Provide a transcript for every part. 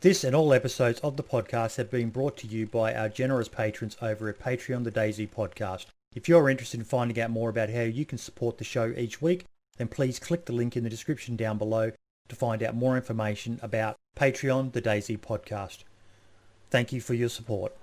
This and all episodes of the podcast have been brought to you by our generous patrons over at Patreon, the DayZ podcast. If you're interested in finding out more about how you can support the show each week, then please click the link in the description down below to find out more information about Patreon, the DayZ podcast. Thank you for your support.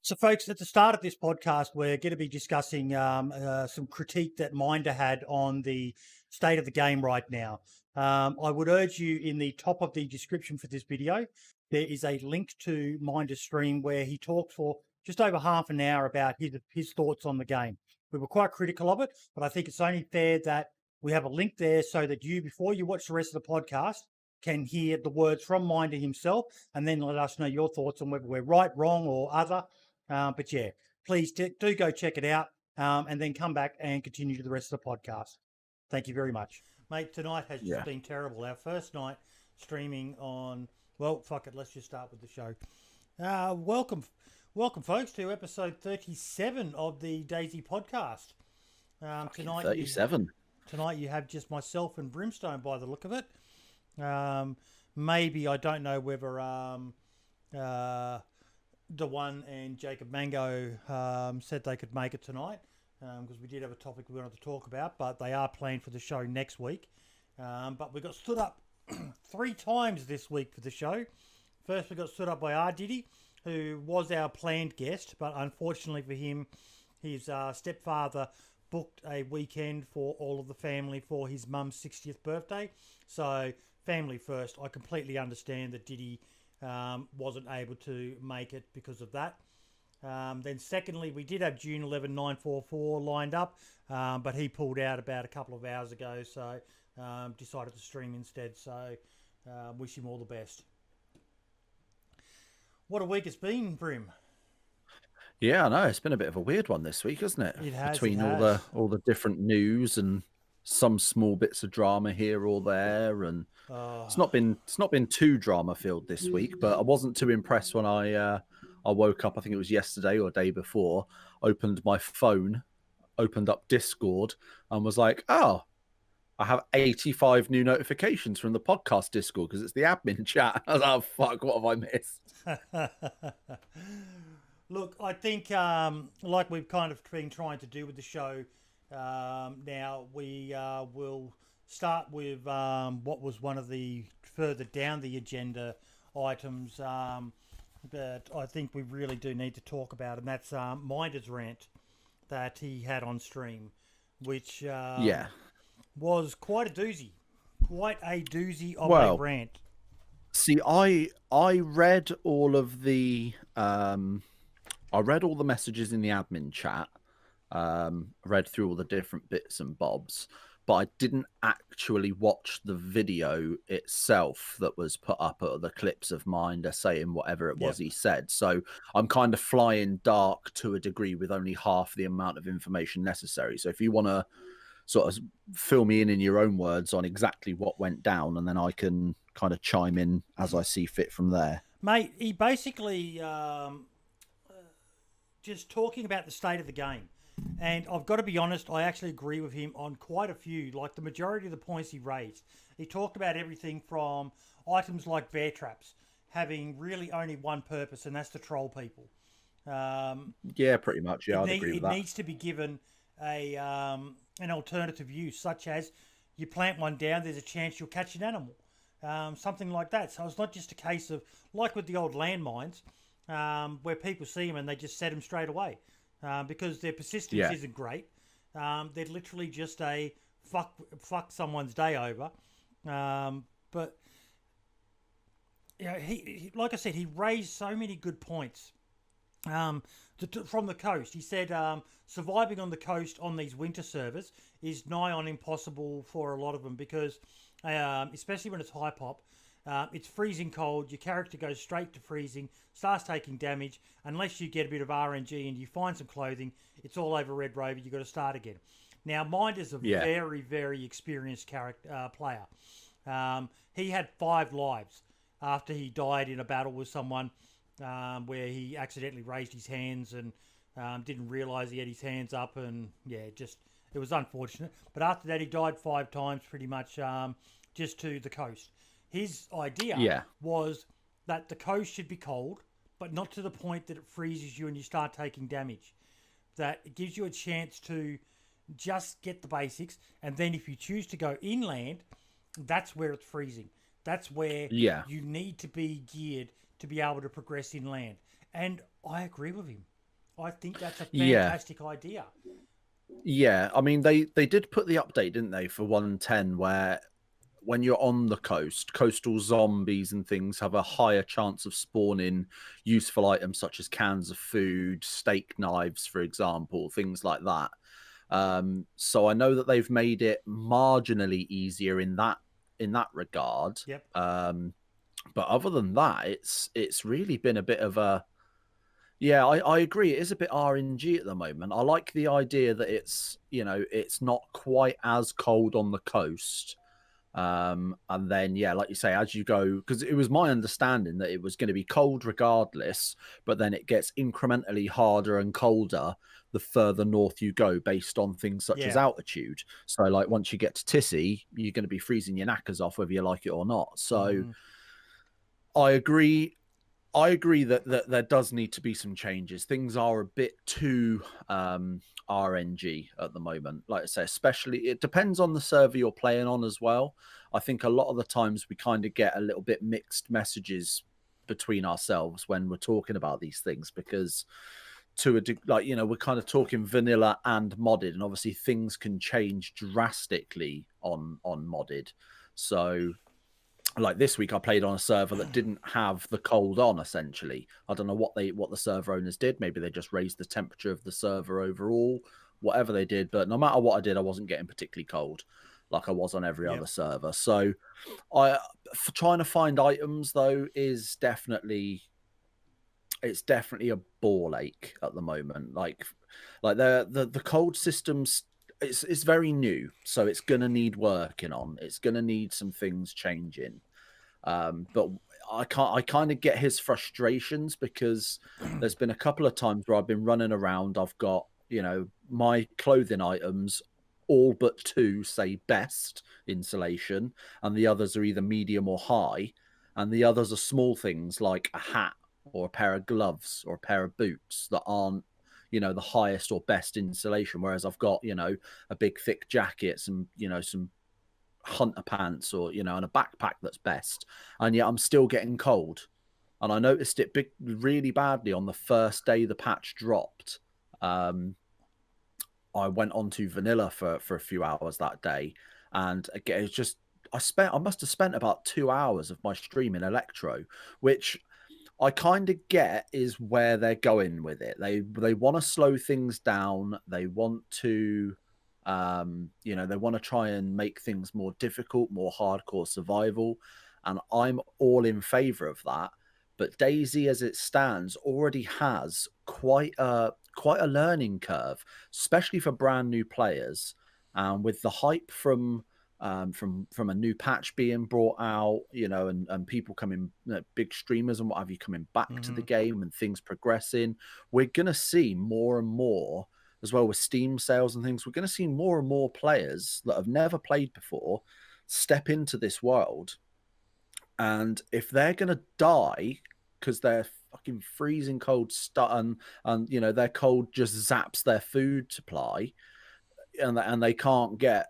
So, folks, at the start of this podcast, we're going to be discussing some critique that Minder had on the state of the game right now. I would urge you, in the top of the description for this video, there is a link to Minder's stream where he talked for just over half an hour about his thoughts on the game. We were quite critical of it, but I think it's only fair that we have a link there so that you, before you watch the rest of the podcast, can hear the words from Minder himself and then let us know your thoughts on whether we're right, wrong, or other. But yeah, please do go check it out and then come back and continue to the rest of the podcast. Thank you very much. Mate, tonight has just been terrible. Our first night streaming on, well, fuck it, let's just start with the show. Welcome, folks, to episode 37 of the DayZ podcast. Tonight, 37. Tonight you have just myself and Brimstone by the look of it. Maybe, I don't know whether Daone and Jacob Mango said they could make it tonight, because we did have a topic we wanted to talk about, but they are planned for the show next week. But we got stood up 3 times this week for the show. First, we got stood up by R. Diddy, who was our planned guest, but unfortunately for him, his stepfather booked a weekend for all of the family for his mum's 60th birthday. So, family first. I completely understand that Diddy wasn't able to make it because of that. Then secondly, we did have June 11 944 lined up, but he pulled out about a couple of hours ago, so decided to stream instead. So wish him all the best. What a week it's been, Brim. Yeah, I know. It's been a bit of a weird one this week, hasn't it? It has. Between all the different news and some small bits of drama here or there, and it's not been too drama filled this week. But I wasn't too impressed when I woke up. I think it was yesterday or day before. Opened my phone, opened up Discord, and was like, "Oh, I have 85 new notifications from the podcast Discord because it's the admin chat." I was like, "Oh fuck, what have I missed?" Look, I think like we've kind of been trying to do with the show. Now we will start with what was one of the further down the agenda items that I think we really do need to talk about, and that's Minder's rant that he had on stream, which was quite a doozy of a rant. See, I read all of the I read all the messages in the admin chat. Read through all the different bits and bobs, but I didn't actually watch the video itself that was put up, the clips of Minder saying whatever it was he said. So I'm kind of flying dark to a degree with only half the amount of information necessary. So if you want to sort of fill me in your own words on exactly what went down, and then I can kind of chime in as I see fit from there. Mate, he basically just talking about the state of the game. And I've got to be honest, I actually agree with him on quite a few, like the majority of the points he raised. He talked about everything from items like bear traps having really only one purpose, and that's to troll people. Yeah, pretty much. Yeah, I'd agree with that. It needs to be given an alternative use, such as you plant one down, there's a chance you'll catch an animal. Something like that. So it's not just a case of, like with the old landmines, where people see them and they just set them straight away. Because their persistence isn't great. They're literally just a fuck someone's day over. But you know, he like I said, he raised so many good points from the coast. He said surviving on the coast on these winter servers is nigh on impossible for a lot of them because, especially when it's high pop, it's freezing cold, your character goes straight to freezing, starts taking damage. Unless you get a bit of RNG and you find some clothing, it's all over Red Rover, you've got to start again. Now, Minder's a very, very experienced player. He had 5 lives after he died in a battle with someone where he accidentally raised his hands and didn't realise he had his hands up, and it was unfortunate. But after that, he died 5 times pretty much just to the coast. His idea was that the coast should be cold, but not to the point that it freezes you and you start taking damage. That it gives you a chance to just get the basics, and then if you choose to go inland, that's where it's freezing. That's where Yeah. you need to be geared to be able to progress inland. And I agree with him. I think that's a Yeah. fantastic idea. Yeah. I mean, they did put the update, didn't they, for 110, where when you're on the coast, coastal zombies and things have a higher chance of spawning useful items such as cans of food, steak knives, for example, things like that. So I know that they've made it marginally easier in that regard. Yep. But other than that, it's really been a bit of a I agree. It is a bit RNG at the moment. I like the idea that it's not quite as cold on the coast. And then like you say, as you go, because it was my understanding that it was going to be cold regardless, but then it gets incrementally harder and colder the further north you go, based on things such as altitude. So like once you get to Tissy, you're going to be freezing your knackers off whether you like it or not. So I agree that there does need to be some changes. Things are a bit too RNG at the moment. Like I say, especially it depends on the server you're playing on as well. I think a lot of the times we kind of get a little bit mixed messages between ourselves when we're talking about these things, because we're kind of talking vanilla and modded, and obviously things can change drastically on modded. So like this week I played on a server that didn't have the cold on, essentially. I don't know what the server owners did. Maybe they just raised the temperature of the server overall, whatever they did. But no matter what I did, I wasn't getting particularly cold like I was on every other server. So for trying to find items though is definitely a ball ache at the moment. Like the cold systems, it's very new, so it's gonna need working on. It's gonna need some things changing. But I kind of get his frustrations, because there's been a couple of times where I've been running around. I've got my clothing items, all but two say best insulation, and the others are either medium or high, and the others are small things like a hat or a pair of gloves or a pair of boots that aren't the highest or best insulation, whereas I've got a big thick jacket, some some hunter pants, or and a backpack that's best, and yet I'm still getting cold. And I noticed it really badly on the first day the patch dropped. I went on to vanilla for a few hours that day, and again, it's just I must have spent about 2 hours of my stream in Electro, which I kind of get is where they're going with it. They want to slow things down. They want to, they want to try and make things more difficult, more hardcore survival, and I'm all in favor of that. But DayZ, as it stands, already has quite a learning curve, especially for brand new players. With the hype from a new patch being brought out, and people coming, big streamers and what have you, coming back to the game and things progressing, we're gonna see more and more, as well with Steam sales and things. We're gonna see more and more players that have never played before step into this world, and if they're gonna die because they're fucking freezing cold and their cold just zaps their food supply, and they can't get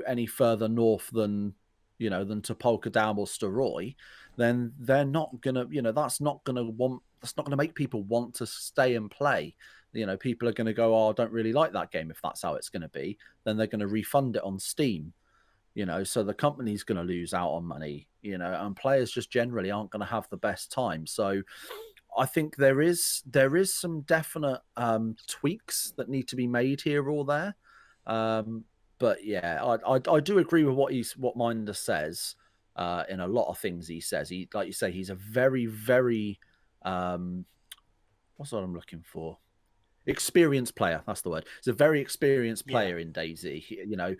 any further north than to Polka Dam or Staroy, then they're not gonna that's not gonna make people want to stay and play. People are gonna go, oh, I don't really like that game. If that's how it's gonna be, then they're gonna refund it on Steam. So the company's going to lose out on money, and players just generally aren't going to have the best time. So I think there is some definite tweaks that need to be made here or there. But yeah, I do agree with what Minder says in a lot of things he says. He, like you say, he's a very, very what's what I'm looking for? Experienced player. That's the word. He's a very experienced player in DayZ.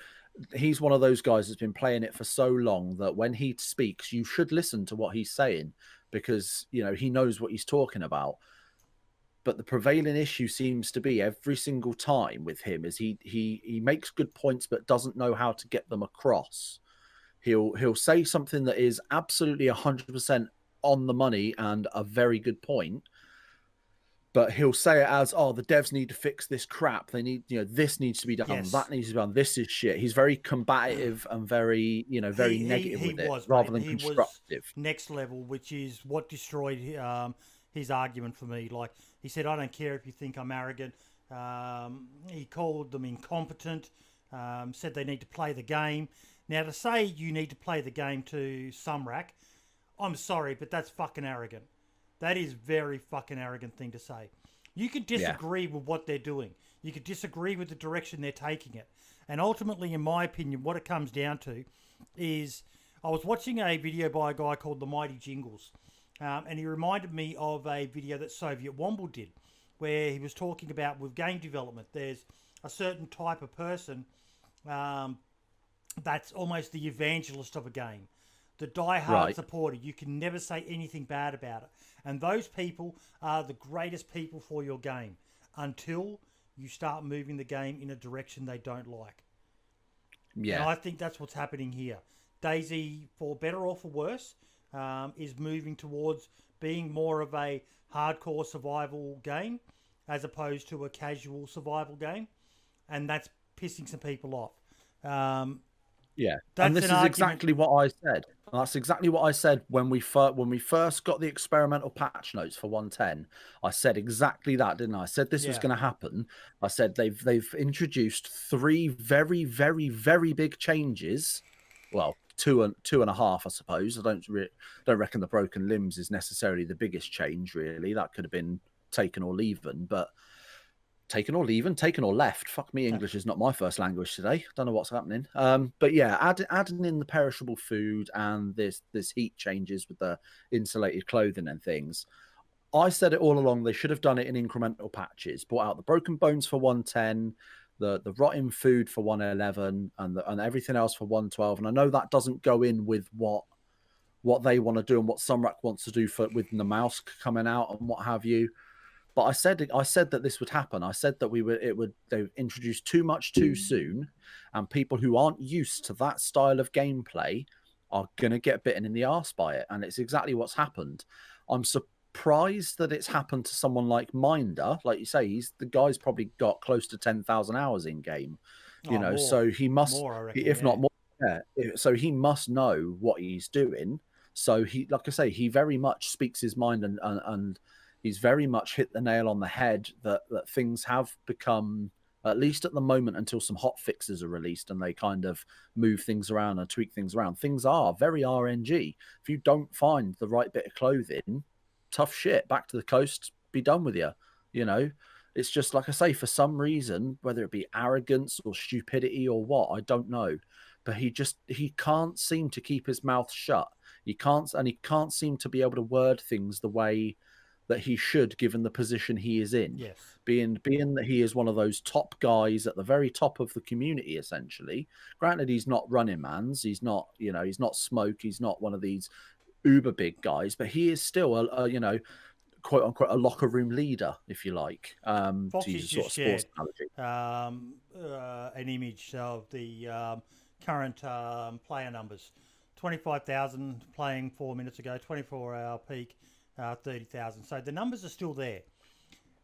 He's one of those guys that's been playing it for so long that when he speaks, you should listen to what he's saying, because he knows what he's talking about. But the prevailing issue seems to be every single time with him is he makes good points but doesn't know how to get them across. He'll say something that is absolutely 100% on the money and a very good point. But he'll say it as, "Oh, the devs need to fix this crap. They need, this needs to be done. Yes. That needs to be done. This is shit." He's very combative and very, very negative with it, rather than constructive. Was next level, which is what destroyed his argument for me. Like he said, "I don't care if you think I'm arrogant." He called them incompetent. Said they need to play the game. Now, to say you need to play the game to Sumrak, I'm sorry, but that's fucking arrogant. That is very fucking arrogant thing to say. You could disagree with what they're doing. You could disagree with the direction they're taking it. And ultimately, in my opinion, what it comes down to is I was watching a video by a guy called The Mighty Jingles. And he reminded me of a video that Soviet Womble did, where he was talking about with game development, there's a certain type of person that's almost the evangelist of a game. The die-hard supporter. You can never say anything bad about it. And those people are the greatest people for your game until you start moving the game in a direction they don't like. Yeah. And I think that's what's happening here. DayZ, for better or for worse, is moving towards being more of a hardcore survival game as opposed to a casual survival game. And that's pissing some people off. Yeah, and this is exactly what I said. That's exactly what I said when we first got the experimental patch notes for 110. I said exactly that, didn't I? I said this was going to happen. I said they've introduced 3 very, very, very big changes. Well, two and a half, I suppose. I don't reckon the broken limbs is necessarily the biggest change. Really, that could have been taken or leaving, but. Taken or leaving, taken or left. Fuck me, English is not my first language today. Don't know what's happening. But yeah, adding in the perishable food and this heat changes with the insulated clothing and things. I said it all along. They should have done it in incremental patches. Brought out the broken bones for 110, the rotting food for 111, and everything else for 112. And I know that doesn't go in with what they want to do and what Sumrak wants to do with the mouse coming out and what have you. But I said that this would happen. I said that they introduced too much too soon, and people who aren't used to that style of gameplay are gonna get bitten in the arse by it, and it's exactly what's happened. I'm surprised that it's happened to someone like Minder. Like you say, the guy's probably got close to 10,000 hours in game, more, so he must, more, reckon, if not more, so he must know what he's doing. So he, like I say, he very much speaks his mind and he's very much hit the nail on the head that things have become, at least at the moment, until some hot fixes are released and they kind of move things around and tweak things around. Things are very RNG. If you don't find the right bit of clothing, tough shit. Back to the coast, be done with you. It's just like I say, for some reason, whether it be arrogance or stupidity or what, I don't know. But he can't seem to keep his mouth shut. He can't seem to be able to word things the way that he should, given the position he is in. Yes. Being that he is one of those top guys at the very top of the community, essentially. Granted, he's not Running Man's. He's not, he's not Smoke. He's not one of these uber big guys, but he is still a quote unquote a locker room leader, if you like. To use a sort of sports analogy. An image of the current player numbers. 25,000 playing 4 minutes ago, 24-hour peak. 30,000. So the numbers are still there.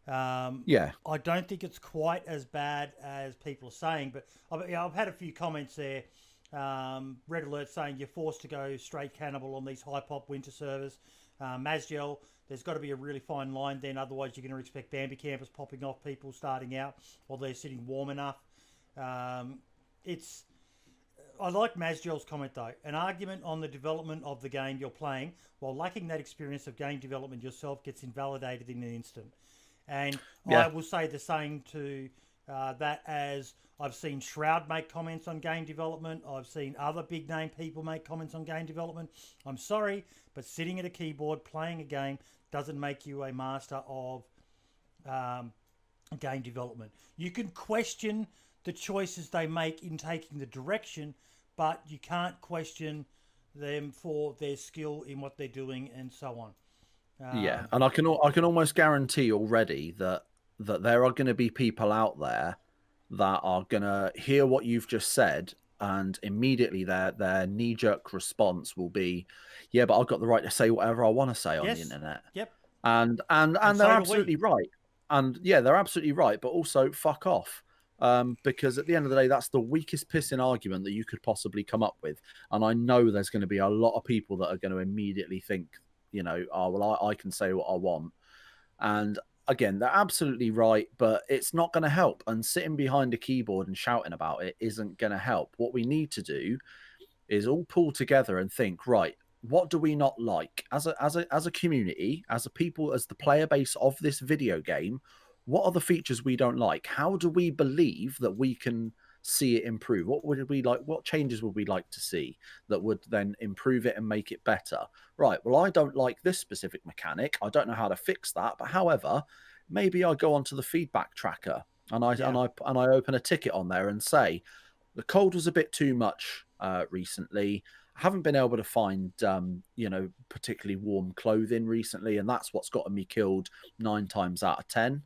I don't think it's quite as bad as people are saying, but I've had a few comments there. Red Alert saying you're forced to go straight cannibal on these high pop winter servers. Masgel, there's got to be a really fine line then, otherwise you're going to expect Bambi campers popping off people starting out while they're sitting warm enough. I like Masgel's comment though. An argument on the development of the game you're playing while lacking that experience of game development yourself gets invalidated in an instant. And I will say the same to that as I've seen Shroud make comments on game development. I've seen other big name people make comments on game development. I'm sorry, but sitting at a keyboard playing a game doesn't make you a master of game development. You can question the choices they make in taking the direction, but you can't question them for their skill in what they're doing and so on. And I can almost guarantee already that there are going to be people out there that are going to hear what you've just said and immediately their knee-jerk response will be, yeah, but I've got the right to say whatever I want to say on the internet. Yep. And so they're do we. absolutely right. And yeah, they're absolutely right, but also fuck off. Because at the end of the day, that's the weakest pissing argument that you could possibly come up with. And I know there's going to be a lot of people that are going to immediately think, you know, oh, well, I can say what I want. And again, they're absolutely right, but it's not going to help. And sitting behind a keyboard and shouting about it isn't going to help. What we need to do is all pull together and think, right, what do we not like as a community, as a people, as the player base of this video game? What are the features we don't like? How do we believe that we can see it improve? What would we like? What changes would we like to see that would then improve it and make it better? Right. Well, I don't like this specific mechanic. I don't know how to fix that. But however, maybe I go onto the feedback tracker and I open a ticket on there and say the cold was a bit too much recently. I haven't been able to find, particularly warm clothing recently, and that's what's gotten me killed 9 times out of 10.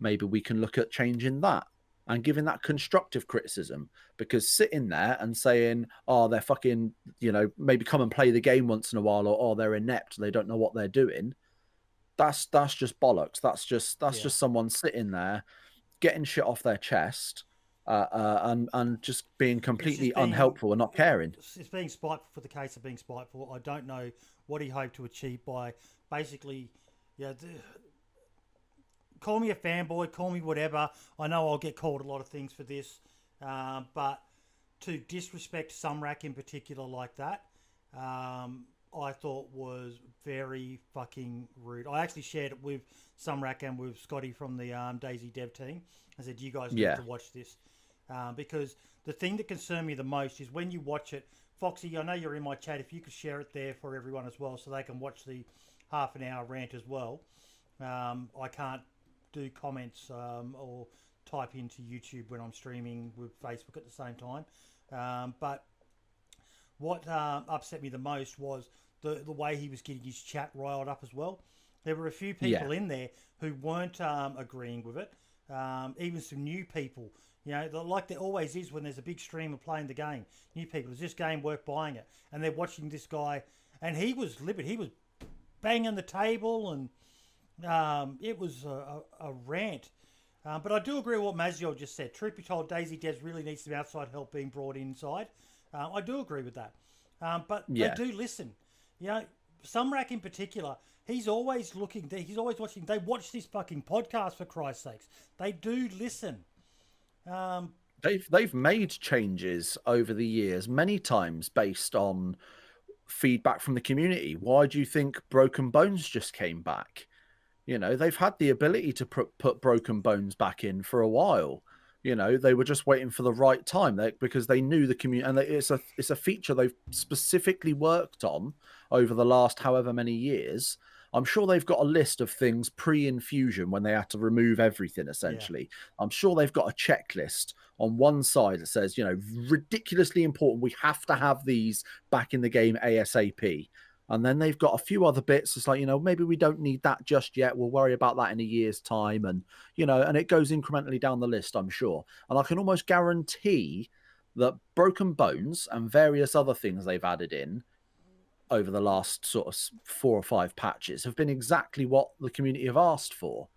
Maybe we can look at changing that and giving that constructive criticism, because sitting there and saying, oh, they're fucking, maybe come and play the game once in a while, or oh, they're inept, they don't know what they're doing. That's just bollocks. That's just someone sitting there getting shit off their chest. And just being completely unhelpful and not caring. It's being spiteful for the case of being spiteful. I don't know what he hoped to achieve by basically, call me a fanboy, call me whatever. I know I'll get called a lot of things for this, but to disrespect Sumrak in particular like that, I thought was very fucking rude. I actually shared it with Sumrak and with Scotty from the DayZ dev team. I said, you guys need to watch this. Because the thing that concerned me the most is when you watch it, Foxy, I know you're in my chat. If you could share it there for everyone as well so they can watch the half an hour rant as well. I can't do comments or type into YouTube when I'm streaming with Facebook at the same time. But what upset me the most was the way he was getting his chat riled up as well. There were a few people in there who weren't agreeing with it. Even some new people. Like there always is when there's a big streamer playing the game. New people, is this game worth buying it? And they're watching this guy, and he was livid. He was banging the table, and it was a rant. But I do agree with what Mazio just said. Truth be told, DayZ devs really needs some outside help being brought inside. I do agree with that. But they do listen. Sumrak in particular, he's always looking. He's always watching. They watch this fucking podcast, for Christ's sakes. They do listen. They've made changes over the years many times based on feedback from the community. Why do you think Broken Bones just came back? They've had the ability to put Broken Bones back in for a while. They were just waiting for the right time because they knew the community, and it's a feature they've specifically worked on over the last however many years. I'm sure they've got a list of things pre-infusion when they had to remove everything, essentially. I'm sure they've got a checklist on one side that says, ridiculously important. We have to have these back in the game ASAP. And then they've got a few other bits. It's like, maybe we don't need that just yet. We'll worry about that in a year's time. And, and it goes incrementally down the list, I'm sure. And I can almost guarantee that Broken Bones and various other things they've added in over the last sort of 4 or 5 patches have been exactly what the community have asked for,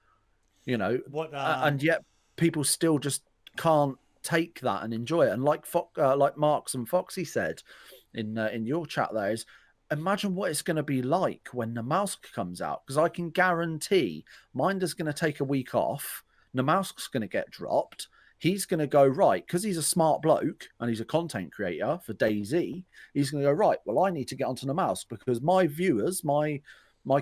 and yet people still just can't take that and enjoy it. And like Marks and Foxy said in your chat there is, imagine what it's going to be like when Namalsk comes out, because I can guarantee Minder's going to take a week off, Namalsk's going to get dropped. He's going to go, right, because he's a smart bloke and he's a content creator for DayZ, he's going to go, right, well, I need to get onto Namalsk because my viewers, my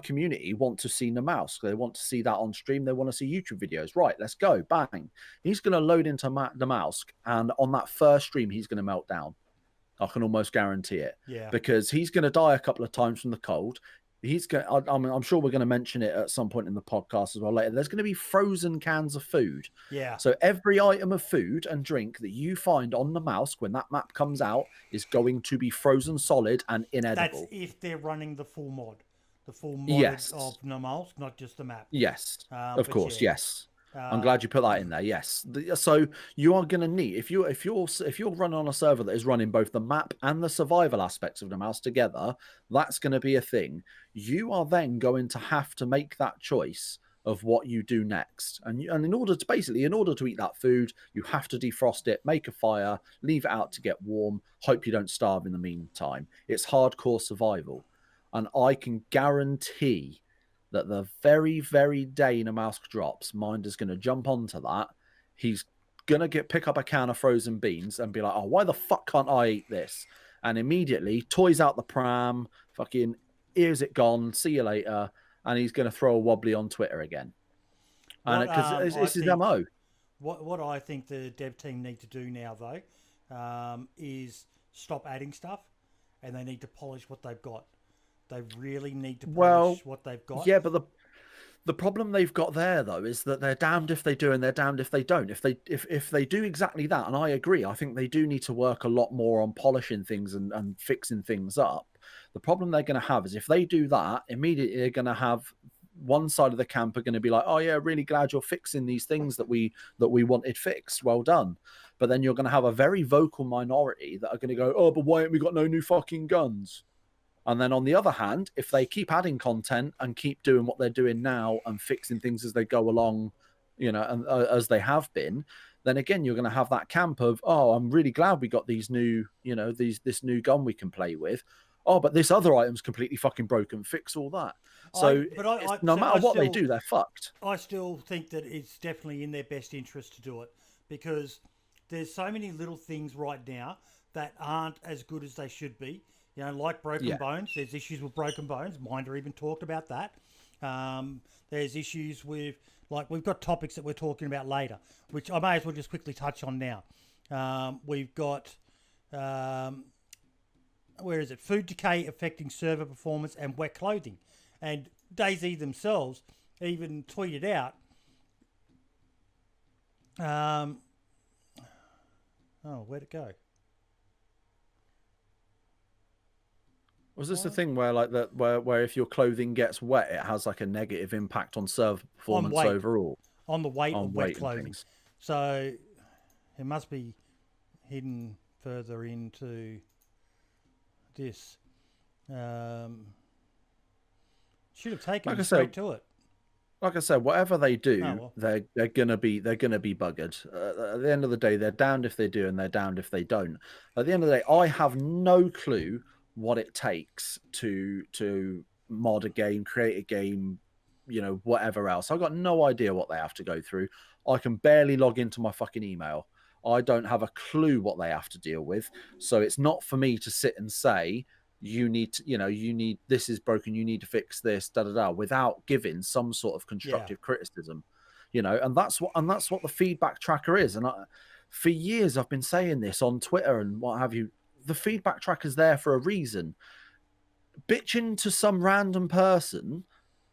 community want to see Namalsk. They want to see that on stream. They want to see YouTube videos. Right, let's go. Bang. He's going to load into Namalsk, and on that first stream, he's going to melt down. I can almost guarantee it. Yeah. Because he's going to die a couple of times from the cold. I'm sure we're going to mention it at some point in the podcast as well later. There's going to be frozen cans of food. Yeah. So every item of food and drink that you find on the mouse when that map comes out is going to be frozen solid and inedible. That's if they're running the full mod. The full mod of Namalsk, not just the map. Yes. Of course, yes. I'm glad you put that in there. Yes. So you are going to need, if you're running on a server that is running both the map and the survival aspects of the mouse together, that's going to be a thing. You are then going to have to make that choice of what you do next. And in order to eat that food, you have to defrost it, make a fire, leave it out to get warm, hope you don't starve in the meantime. It's hardcore survival. And I can guarantee that the very, very day Namask drops, Minder's going to jump onto that. He's going to pick up a can of frozen beans and be like, oh, why the fuck can't I eat this? And immediately toys out the pram, fucking here's it gone, see you later. And he's going to throw a wobbly on Twitter again. And because it's his MO. What I think the dev team need to do now, though, is stop adding stuff, and they need to polish what they've got. They really need to polish what they've got. Yeah, but the problem they've got there though is that they're damned if they do and they're damned if they don't. If they do exactly that, and I agree, I think they do need to work a lot more on polishing things and fixing things up. The problem they're going to have is if they do that, immediately they're going to have one side of the camp are going to be like, oh yeah, really glad you're fixing these things that we wanted fixed. Well done. But then you're going to have a very vocal minority that are going to go, oh, but why haven't we got no new fucking guns? And then on the other hand, if they keep adding content and keep doing what they're doing now and fixing things as they go along, and as they have been, then again, you're going to have that camp of, oh, I'm really glad we got these new, this new gun we can play with. Oh, but this other item's completely fucking broken. Fix all that. So no matter what they do, they're fucked. I still think that it's definitely in their best interest to do it, because there's so many little things right now that aren't as good as they should be. Like broken bones. There's issues with broken bones. Minder even talked about that. There's issues with, we've got topics that we're talking about later, which I may as well just quickly touch on now. We've got, where is it? Food decay affecting server performance and wet clothing. And DayZ themselves even tweeted out, where'd it go? Was this the thing where where if your clothing gets wet, it has a negative impact on server performance overall? On the weight of wet clothing. So it must be hidden further into this. Should have taken me straight to it. Like I said, whatever they do, they're gonna be buggered. At the end of the day, they're damned if they do and they're damned if they don't. At the end of the day, I have no clue what it takes to mod a game, create a game, whatever else. I've got no idea what they have to go through. I can barely log into my fucking email. I don't have a clue what they have to deal with. So it's not for me to sit and say, this is broken, you need to fix this, without giving some sort of constructive criticism. And that's what the feedback tracker is. And for years I've been saying this on Twitter and what have you. The feedback tracker is there for a reason. Bitching to some random person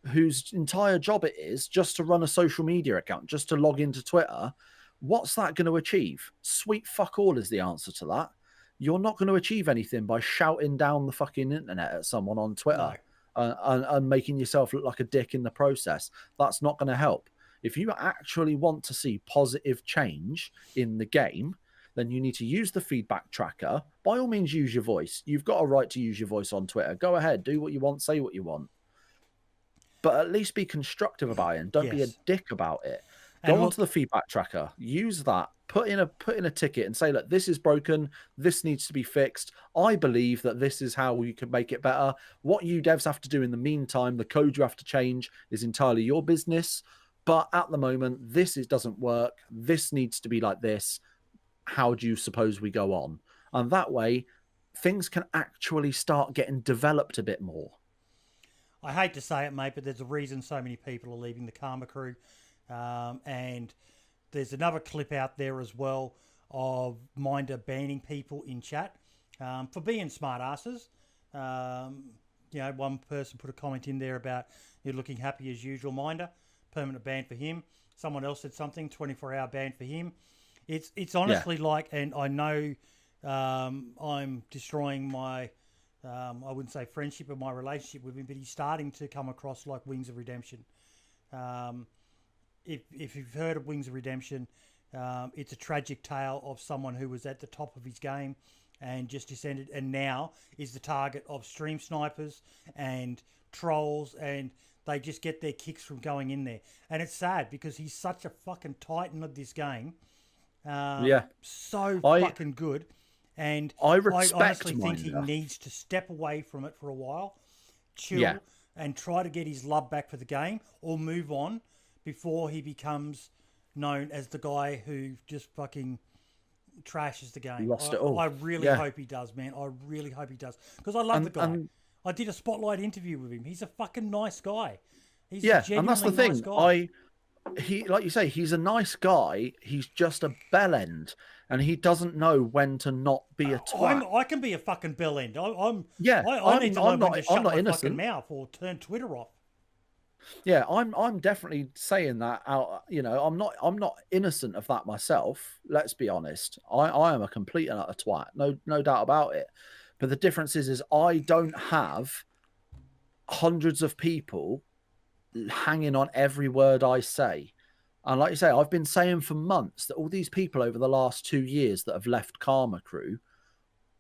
whose entire job it is just to run a social media account, just to log into Twitter, what's that going to achieve? Sweet fuck all is the answer to that. You're not going to achieve anything by shouting down the fucking internet at someone on Twitter and making yourself look like a dick in the process. That's not going to help. If you actually want to see positive change in the game, then you need to use the feedback tracker. By all means, use your voice. You've got a right to use your voice on Twitter. Go ahead, do what you want, say what you want. But at least be constructive about it and don't be a dick about it. Go onto the feedback tracker, use that, put in a ticket and say, look, this is broken, this needs to be fixed. I believe that this is how we can make it better. What you devs have to do in the meantime, the code you have to change is entirely your business. But at the moment, doesn't work. This needs to be like this. How do you suppose we go on? And that way, things can actually start getting developed a bit more. I hate to say it, mate, but there's a reason so many people are leaving the Karma crew. And there's another clip out there as well of Minder banning people in chat for being smartasses. One person put a comment in there about you're looking happy as usual, Minder. Permanent ban for him. Someone else said something, 24-hour ban for him. It's honestly and I know I'm destroying my, I wouldn't say friendship, but my relationship with him, but he's starting to come across like Wings of Redemption. if you've heard of Wings of Redemption, it's a tragic tale of someone who was at the top of his game and just descended, and now is the target of stream snipers and trolls, and they just get their kicks from going in there. And it's sad because he's such a fucking titan of this game. So fucking good. And I respect honestly think he needs to step away from it for a while, chill, and try to get his love back for the game, or move on before he becomes known as the guy who just fucking trashes the game. Lost it all. I really hope he does, man. I really hope he does. Because I love the guy. I did a spotlight interview with him. He's a fucking nice guy. He's a genuinely and that's the thing. Nice guy. He, like you say, he's a nice guy. He's just a bellend, and he doesn't know when to not be a twat. I can be a fucking bellend. I need to learn when to shut my fucking mouth or turn Twitter off. Yeah, I'm definitely saying that out. You know, I'm not innocent of that myself. Let's be honest. I am a complete and utter twat. No doubt about it. But the difference is I don't have hundreds of people hanging on every word I say. And like you say, I've been saying for months that all these people over the last 2 years that have left Karma Crew,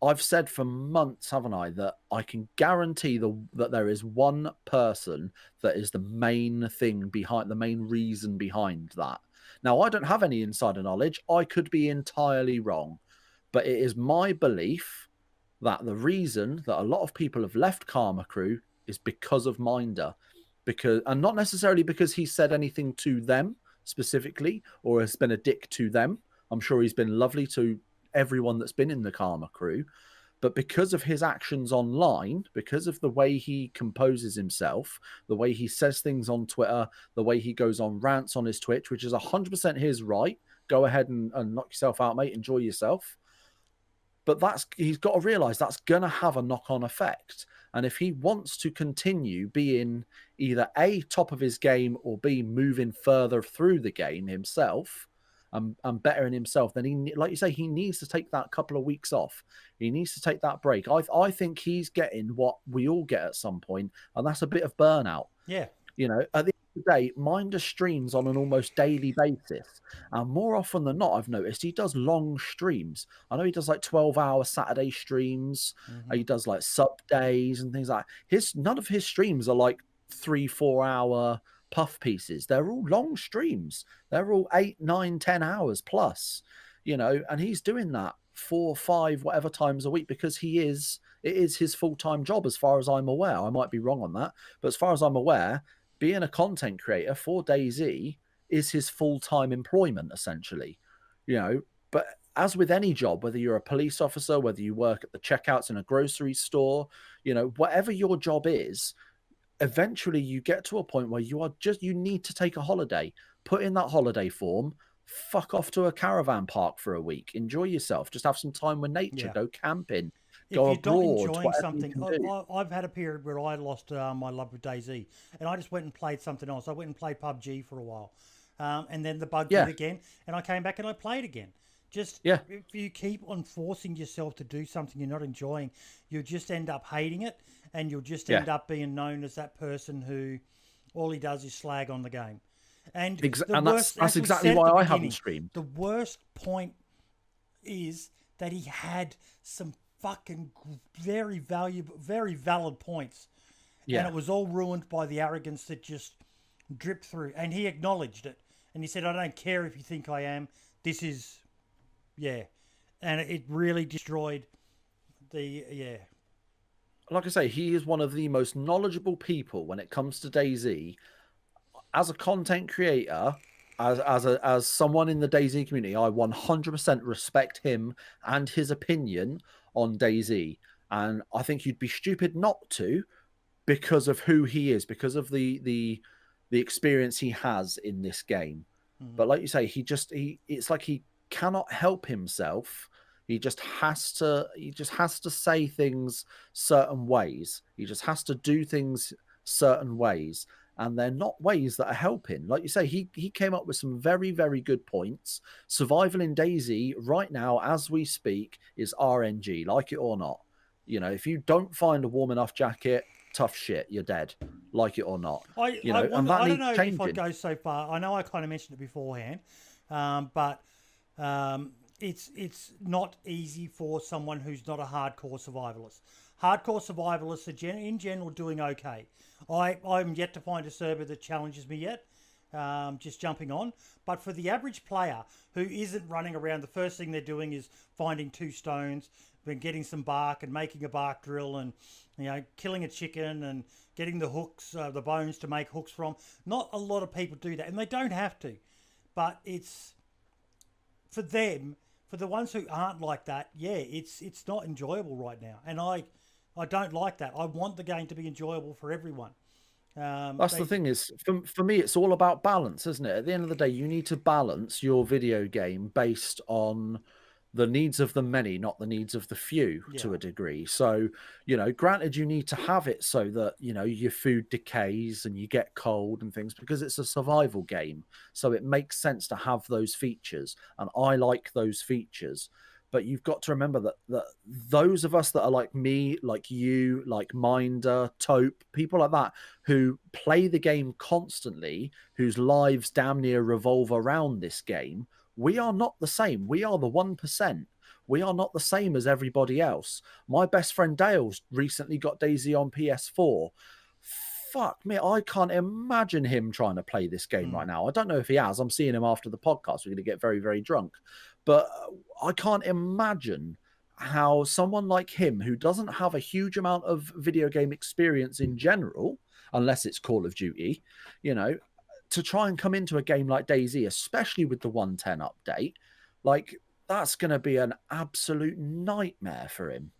I've said for months, haven't I, that I can guarantee that there is one person that is the main reason behind that. Now, I don't have any insider knowledge. I could be entirely wrong. But it is my belief that the reason that a lot of people have left Karma Crew is because of Minder. And not necessarily because he said anything to them specifically or has been a dick to them. I'm sure he's been lovely to everyone that's been in the Karma Crew, but because of his actions online, because of the way he composes himself, the way he says things on Twitter, the way he goes on rants on his Twitch, which is 100% his right. Go ahead and knock yourself out, mate. Enjoy yourself. But he's got to realize that's going to have a knock-on effect. And if he wants to continue being either A, top of his game, or B, moving further through the game himself, and bettering himself, then he, like you say, he needs to take that couple of weeks off. He needs to take that break. I think he's getting what we all get at some point, and that's a bit of burnout. Yeah. You know, at the end of the day, Minder streams on an almost daily basis. And more often than not, I've noticed he does long streams. I know he does like 12-hour Saturday streams. Mm-hmm. He does like sub days and things like that. None of his streams are like 3-4 hour puff pieces. They're all long streams. They're all 8, 9, 10 hours plus, you know, and he's doing that 4, 5, whatever times a week because it is his full-time job as far as I'm aware. I might be wrong on that, but as far as I'm aware, being a content creator for DayZ is his full-time employment, essentially, you know. But as with any job, whether you're a police officer, whether you work at the checkouts in a grocery store, you know, whatever your job is, eventually you get to a point where you need to take a holiday, put in that holiday form, fuck off to a caravan park for a week, enjoy yourself, just have some time with nature, go camping, go abroad. If you're not enjoying something, I've had a period where I lost my love with DayZ, and I just went and played something else. I went and played PUBG for a while, and then the bug did again, and I came back and I played again. Just if you keep on forcing yourself to do something you're not enjoying, you'll just end up hating it, and you'll just end up being known as that person who all he does is slag on the game. And that's exactly why I haven't streamed. The worst point is that he had some fucking very valuable, very valid points. And it was all ruined by the arrogance that just dripped through. And he acknowledged it. And he said, I don't care if you think I am. This is, And it really destroyed Like I say, he is one of the most knowledgeable people when it comes to DayZ. As a content creator, as someone in the DayZ community, I 100% respect him and his opinion on DayZ. And I think you'd be stupid not to, because of who he is, because of the experience he has in this game. Mm-hmm. But like you say, it's like he cannot help himself. He just has to say things certain ways. He just has to do things certain ways. And they're not ways that are helping. Like you say, he came up with some very, very good points. Survival in DayZ right now, as we speak, is RNG, like it or not. You know, if you don't find a warm enough jacket, tough shit, you're dead, like it or not. I And wonder, that I don't needs know if I'd changing. go so far. I know I kind of mentioned it beforehand, but it's not easy for someone who's not a hardcore survivalist. Hardcore survivalists are in general doing okay. I'm yet to find a server that challenges me yet. Just jumping on. But for the average player who isn't running around, the first thing they're doing is finding 2 stones, then getting some bark and making a bark drill, and killing a chicken and getting the hooks, the bones to make hooks from. Not a lot of people do that, and they don't have to. But it's for them, for the ones who aren't like that. Yeah, it's not enjoyable right now, and I don't like that. I want the game to be enjoyable for everyone. That's the thing is, for me, it's all about balance, isn't it? At the end of the day, you need to balance your video game based on the needs of the many, not the needs of the few to a degree. So, granted, you need to have it so that, your food decays and you get cold and things because it's a survival game. So it makes sense to have those features. And I like those features. But you've got to remember that those of us that are like me, like you, like Minder, Taupe, people like that, who play the game constantly, whose lives damn near revolve around this game, we are not the same. We are the 1%. We are not the same as everybody else. My best friend Dale's recently got DayZ on PS4. Fuck me, I can't imagine him trying to play this game right now. I don't know if he has. I'm seeing him after the podcast. We're going to get very, very drunk. But I can't imagine how someone like him, who doesn't have a huge amount of video game experience in general, unless it's Call of Duty, to try and come into a game like DayZ, especially with the 110 update, like that's going to be an absolute nightmare for him.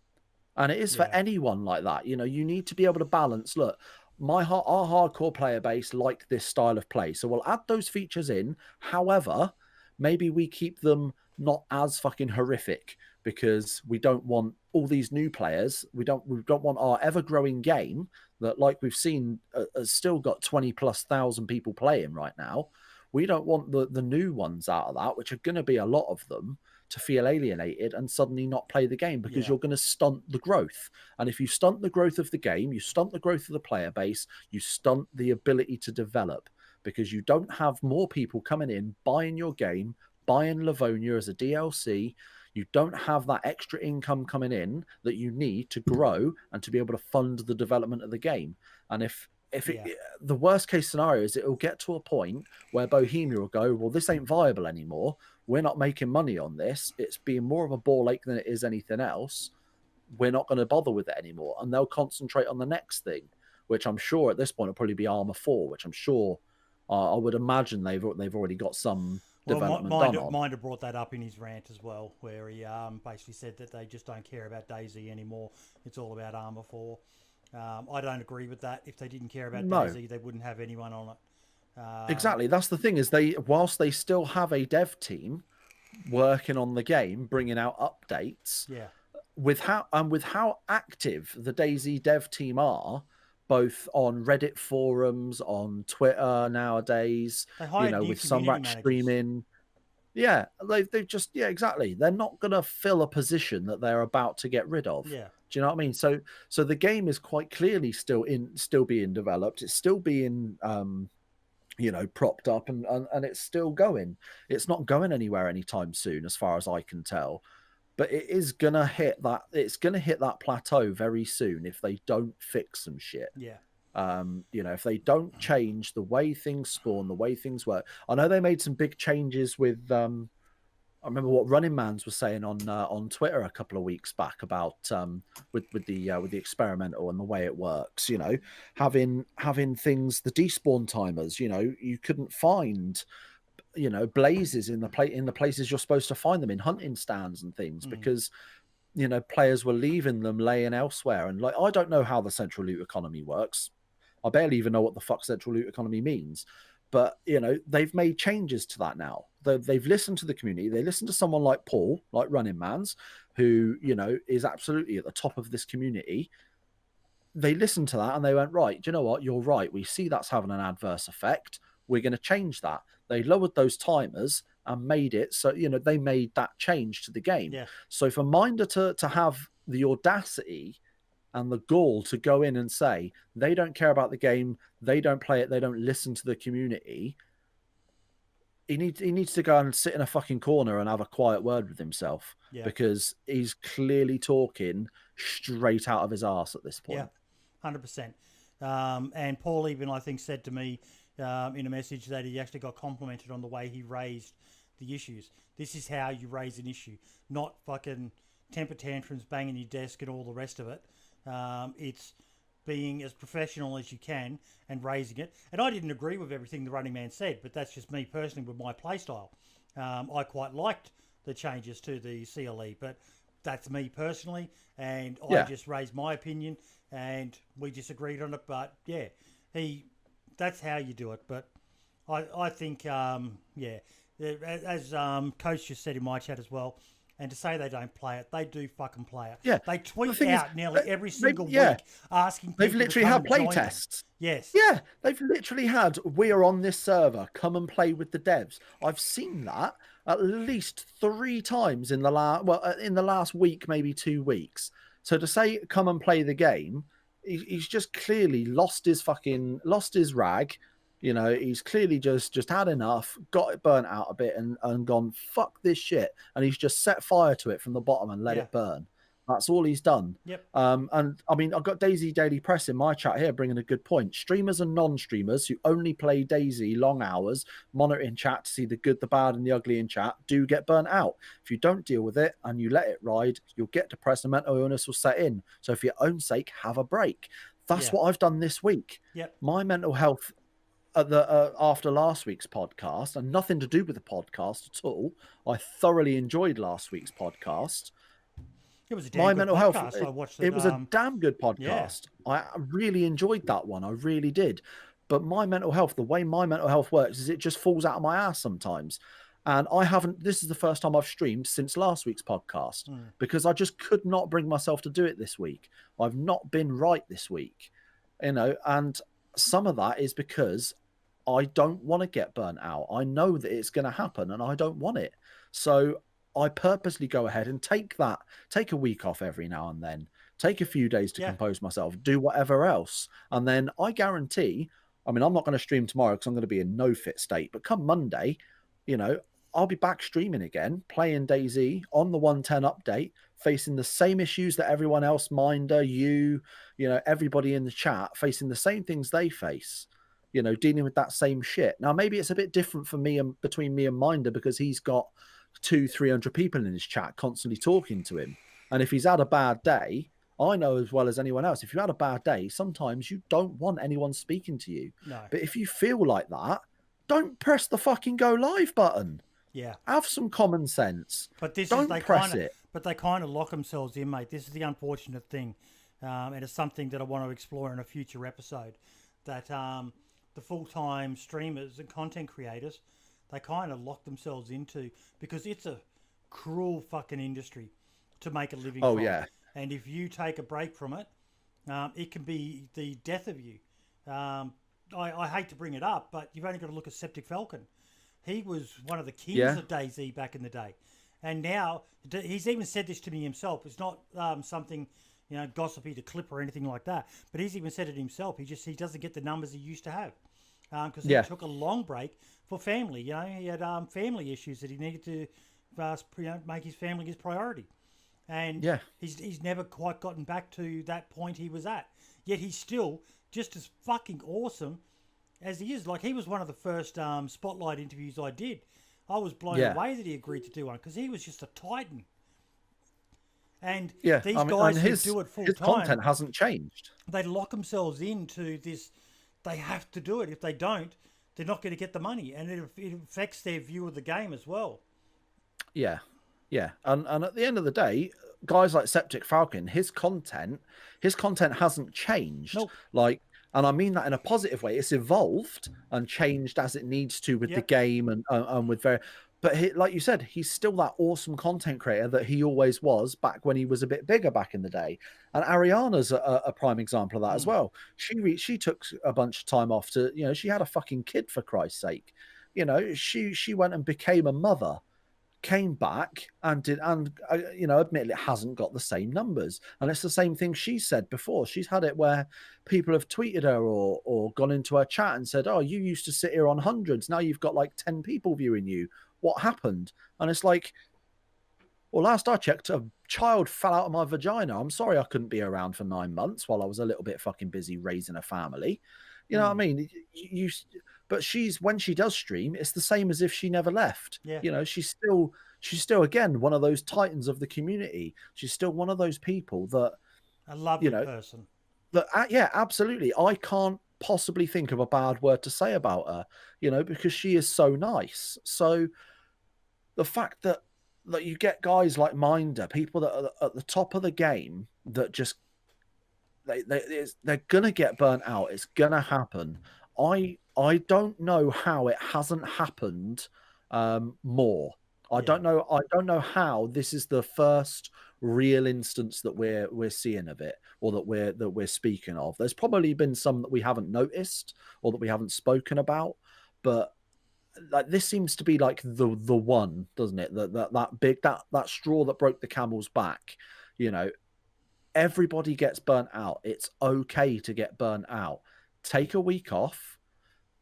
And it is for anyone like that. You need to be able to balance. Look, our hardcore player base like this style of play, so we'll add those features in. However, maybe we keep them not as fucking horrific because we don't want all these new players. We don't want our ever-growing game that, like we've seen, has still got 20,000+ people playing right now. We don't want the new ones out of that, which are going to be a lot of them, to feel alienated and suddenly not play the game because you're going to stunt the growth. And if you stunt the growth of the game, you stunt the growth of the player base, you stunt the ability to develop because you don't have more people coming in, buying your game, buying Livonia as a DLC. You don't have that extra income coming in that you need to grow and to be able to fund the development of the game. And if the worst case scenario is it'll get to a point where Bohemia will go, well, this ain't viable anymore. We're not making money on this. It's being more of a ball ache than it is anything else. We're not going to bother with it anymore. And they'll concentrate on the next thing, which I'm sure at this point will probably be Arma 4, which I'm sure I would imagine they've already got some development done on. Minder brought that up in his rant as well, where he basically said that they just don't care about DayZ anymore. It's all about Arma 4. I don't agree with that. If they didn't care about DayZ, they wouldn't have anyone on it. Exactly. That's the thing is whilst they still have a dev team working on the game, bringing out updates. Yeah. With how active the DayZ dev team are, both on Reddit forums, on Twitter nowadays, with some rack streaming. Yeah, they've just exactly. They're not going to fill a position that they're about to get rid of. Yeah. Do you know what I mean? So the game is quite clearly still being developed. It's still being propped up and it's still going. It's not going anywhere anytime soon, as far as I can tell. But it is gonna hit that. It's gonna hit that plateau very soon if they don't fix some shit. Yeah. If they don't change the way things spawn, the way things work. I know they made some big changes with. I remember what Running Man's was saying on Twitter a couple of weeks back about with the experimental and the way it works. Having things, the despawn timers. You couldn't find blazes in the places you're supposed to find them in hunting stands and things because players were leaving them laying elsewhere. And like, I don't know how the central loot economy works. I barely even know what the fuck central loot economy means. But they've made changes to that now. They've listened to the community. They listened to someone like Paul, like Running Man's, who is absolutely at the top of this community. They listened to that and they went, right, do you know what? You're right. We see that's having an adverse effect. We're going to change that. They lowered those timers and made it so they made that change to the game. Yeah. So for Minder to have the audacity and the gall to go in and say they don't care about the game, they don't play it, they don't listen to the community. He needs to go and sit in a fucking corner and have a quiet word with himself, because he's clearly talking straight out of his arse at this point. Yeah, 100%. And Paul even, I think, said to me in a message that he actually got complimented on the way he raised the issues. This is how you raise an issue, not fucking temper tantrums, banging your desk and all the rest of it. It's being as professional as you can and raising it. And I didn't agree with everything the Running Man said, but that's just me personally with my playstyle. I quite liked the changes to the CLE, but that's me personally, and I just raised my opinion and we disagreed on it. But yeah, that's how you do it. But I think, as Coach just said in my chat as well, and to say they don't play it, they do fucking play it. Yeah. They tweet out nearly every single week asking people They've literally had play tests. Yes. Yeah. They've literally had, we are on this server, come and play with the devs. I've seen that at least 3 times in the last week, maybe 2 weeks. So to say, come and play the game, he's just clearly lost his rag. You know, he's clearly just had enough, got it burnt out a bit and gone, fuck this shit. And he's just set fire to it from the bottom and let it burn. That's all he's done. Yep. And I mean, I've got DayZ Daily Press in my chat here bringing a good point. Streamers and non-streamers who only play DayZ long hours, monitoring chat to see the good, the bad and the ugly in chat, do get burnt out. If you don't deal with it and you let it ride, you'll get depressed and mental illness will set in. So for your own sake, have a break. That's what I've done this week. Yep. My mental health after last week's podcast, and nothing to do with the podcast at all. I thoroughly enjoyed last week's podcast. It was a damn good podcast. I watched it. It was a damn good podcast. I really enjoyed that one. I really did. But my mental health, the way my mental health works is it just falls out of my ass sometimes. And this is the first time I've streamed since last week's podcast because I just could not bring myself to do it this week. I've not been right this week, you know, and some of that is because I don't want to get burnt out. I know that it's going to happen and I don't want it. So I purposely go ahead and take a week off every now and then, take a few days to compose myself, do whatever else. And then I guarantee, I mean, I'm not going to stream tomorrow because I'm going to be in no fit state, but come Monday, you know, I'll be back streaming again, playing DayZ on the 110 update, facing the same issues that everyone else, Minder, you know, everybody in the chat, facing the same things they face, you know, dealing with that same shit. Now, maybe it's a bit different for me and between me and Minder because he's got 200-300 people in his chat constantly talking to him. And if he's had a bad day, I know as well as anyone else, if you had a bad day, sometimes you don't want anyone speaking to you. No. But if you feel like that, don't press the fucking go live button. Yeah. Have some common sense. But don't press it. But they kind of lock themselves in, mate. This is the unfortunate thing. And it's something that I want to explore in a future episode. That the full-time streamers and content creators, they kind of lock themselves into, because it's a cruel fucking industry to make a living from. Yeah. And if you take a break from it, it can be the death of you. I hate to bring it up, but you've only got to look at Septic Falcon. He was one of the kings of DayZ back in the day. And now, he's even said this to me himself. It's not something, you know, gossipy to clip or anything like that. But he's even said it himself. He doesn't get the numbers he used to have. Because he took a long break for family. You know, he had family issues that he needed to make his family his priority. And he's never quite gotten back to that point he was at. Yet he's still just as fucking awesome as he is. Like, he was one of the first Spotlight interviews I did. I was blown away that he agreed to do one because he was just a titan. And these guys who do it full time, his content hasn't changed. They lock themselves into this. They have to do it. If they don't, they're not going to get the money, and it affects their view of the game as well. Yeah. Yeah, and at the end of the day, guys like Septic Falcon, his content hasn't changed. Nope. Like, and I mean that in a positive way. It's evolved and changed as it needs to with the game and with but like you said, he's still that awesome content creator that he always was back when he was a bit bigger back in the day. And Ariana's a prime example of that as well. She took a bunch of time off to, you know, she had a fucking kid for Christ's sake. You know, she went and became a mother. came back and did, and admittedly, it hasn't got the same numbers. And it's the same thing she said before. She's had it where people have tweeted her or gone into her chat and said, "Oh, you used to sit here on hundreds. Now you've got like 10 people viewing you. What happened?" And it's like, well, last I checked, a child fell out of my vagina. I'm sorry I couldn't be around for 9 months while I was a little bit fucking busy raising a family. You know what I mean? But when she does stream, it's the same as if she never left. Yeah. She's still again one of those titans of the community. She's still one of those people that a lovely person. That yeah, absolutely. I can't possibly think of a bad word to say about her. Because she is so nice. So the fact that you get guys like Minder, people that are at the top of the game, that just they're gonna get burnt out. It's gonna happen. I don't know how it hasn't happened more. I don't know how this is the first real instance that we're seeing of it, or that we're speaking of. There's probably been some that we haven't noticed or that we haven't spoken about, but like this seems to be like the one, doesn't it? That straw that broke the camel's back. Everybody gets burnt out. It's okay to get burnt out. Take a week off.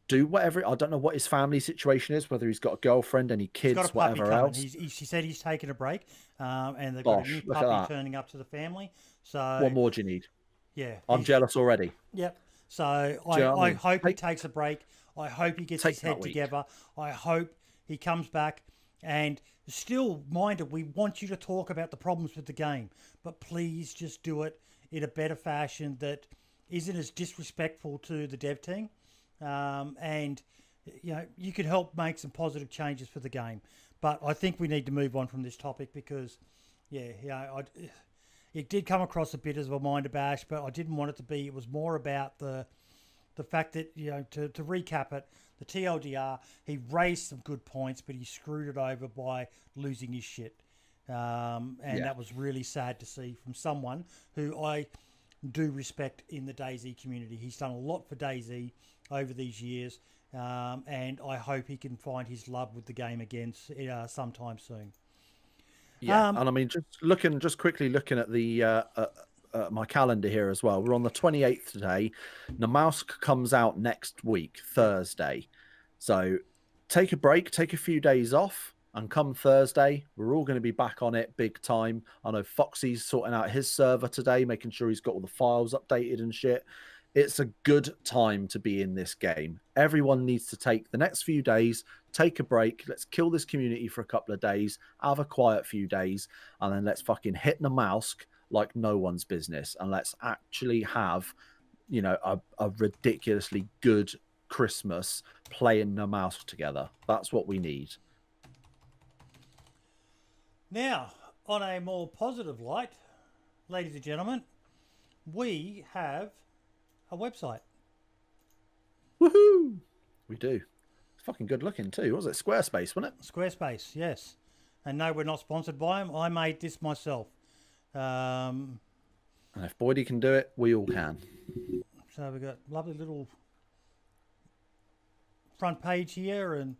Do whatever. I don't know what his family situation is, whether he's got a girlfriend, any kids, whatever else. He said he's taking a break, and they've got a new puppy turning up to the family. So what more do you need? Yeah, I'm jealous already. Yep. So I hope he takes a break. I hope he gets his head together. I hope he comes back. And still, Minder, we want you to talk about the problems with the game, but please just do it in a better fashion that isn't as disrespectful to the dev team. And you can help make some positive changes for the game. But I think we need to move on from this topic because, it did come across a bit as a Minder bash, but I didn't want it to be. It was more about the fact that, to recap it, the TLDR, he raised some good points, but he screwed it over by losing his shit. That was really sad to see from someone who I do respect in the DayZ community. He's done a lot for DayZ over these years, and I hope he can find his love with the game again sometime soon. Yeah, and I mean, just quickly looking at the my calendar here as well. We're on the 28th today. Namalsk comes out next week, Thursday. So take a break, take a few days off, and come Thursday, we're all going to be back on it big time. I know Foxy's sorting out his server today, making sure he's got all the files updated and shit. It's a good time to be in this game. Everyone needs to take the next few days, take a break. Let's kill this community for a couple of days, have a quiet few days, and then let's fucking hit Namalsk like no one's business. And let's actually have, a ridiculously good Christmas playing Namalsk together. That's what we need. Now, on a more positive light, ladies and gentlemen, we have a website. Woohoo! We do. It's fucking good looking too. What was it? Squarespace, wasn't it? Squarespace, yes. And no, we're not sponsored by them. I made this myself. And if Boydie can do it, we all can. So we've got lovely little front page here and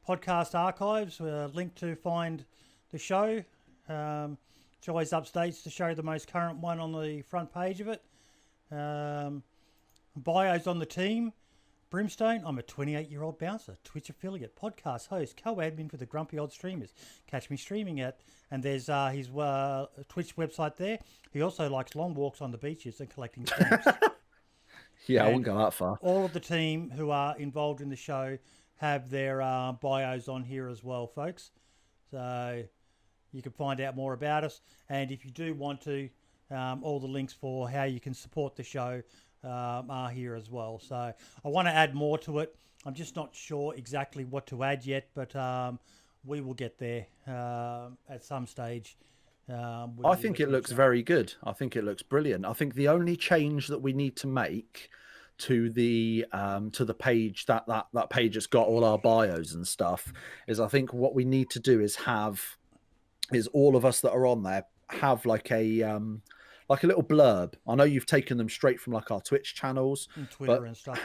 podcast archives, link to find the show. It's always updates to show the most current one on the front page of it. Bios on the team. Brimstone, I'm a 28-year-old bouncer, Twitch affiliate, podcast host, co-admin for the Grumpy Old Streamers. Catch me streaming at, and there's his Twitch website there. He also likes long walks on the beaches and collecting stamps. Yeah, I won't go that far. All of the team who are involved in the show have their bios on here as well, folks. So you can find out more about us. And if you do want to, all the links for how you can support the show are here as well. So I want to add more to it. I'm just not sure exactly what to add yet, but we will get there at some stage. I think it looks very good. I think it looks brilliant. I think the only change that we need to make to the page that page that's got all our bios and stuff is, I think what we need to do is all of us that are on there have like a little blurb. I know you've taken them straight from like our Twitch channels and Twitter and stuff.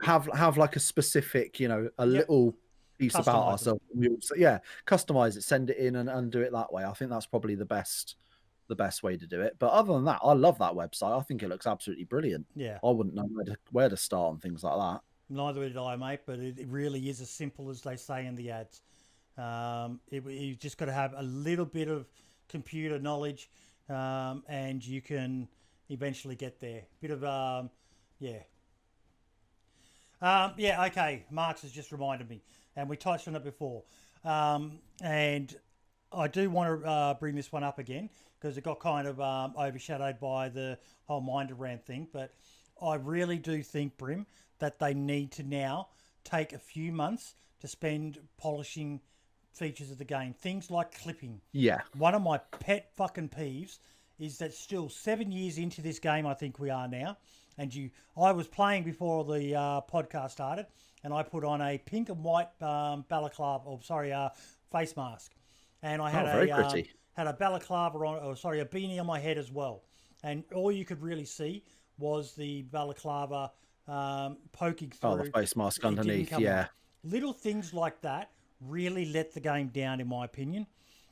Have like a specific, little, piece about ourselves. We also, customize it, send it in, and do it that way. I think that's probably the best way to do it. But other than that, I love that website. I think it looks absolutely brilliant. Yeah. I wouldn't know where to start and things like that. Neither would I, mate, but it really is as simple as they say in the ads. You just got to have a little bit of computer knowledge, and you can eventually get there. Bit of, okay, Marx has just reminded me, and we touched on it before. And I do want to bring this one up again, because it got kind of overshadowed by the whole Mind Around thing, but I really do think, Brim, that they need to now take a few months to spend polishing features of the game. Things like clipping. Yeah. One of my pet fucking peeves is that still 7 years into this game, I think we are now, and I was playing before the podcast started, and I put on a pink and white face mask. And I had had a balaclava on, a beanie on my head as well. And all you could really see was the balaclava poking through. Oh, the face mask underneath, yeah. On. Little things like that really let the game down, in my opinion.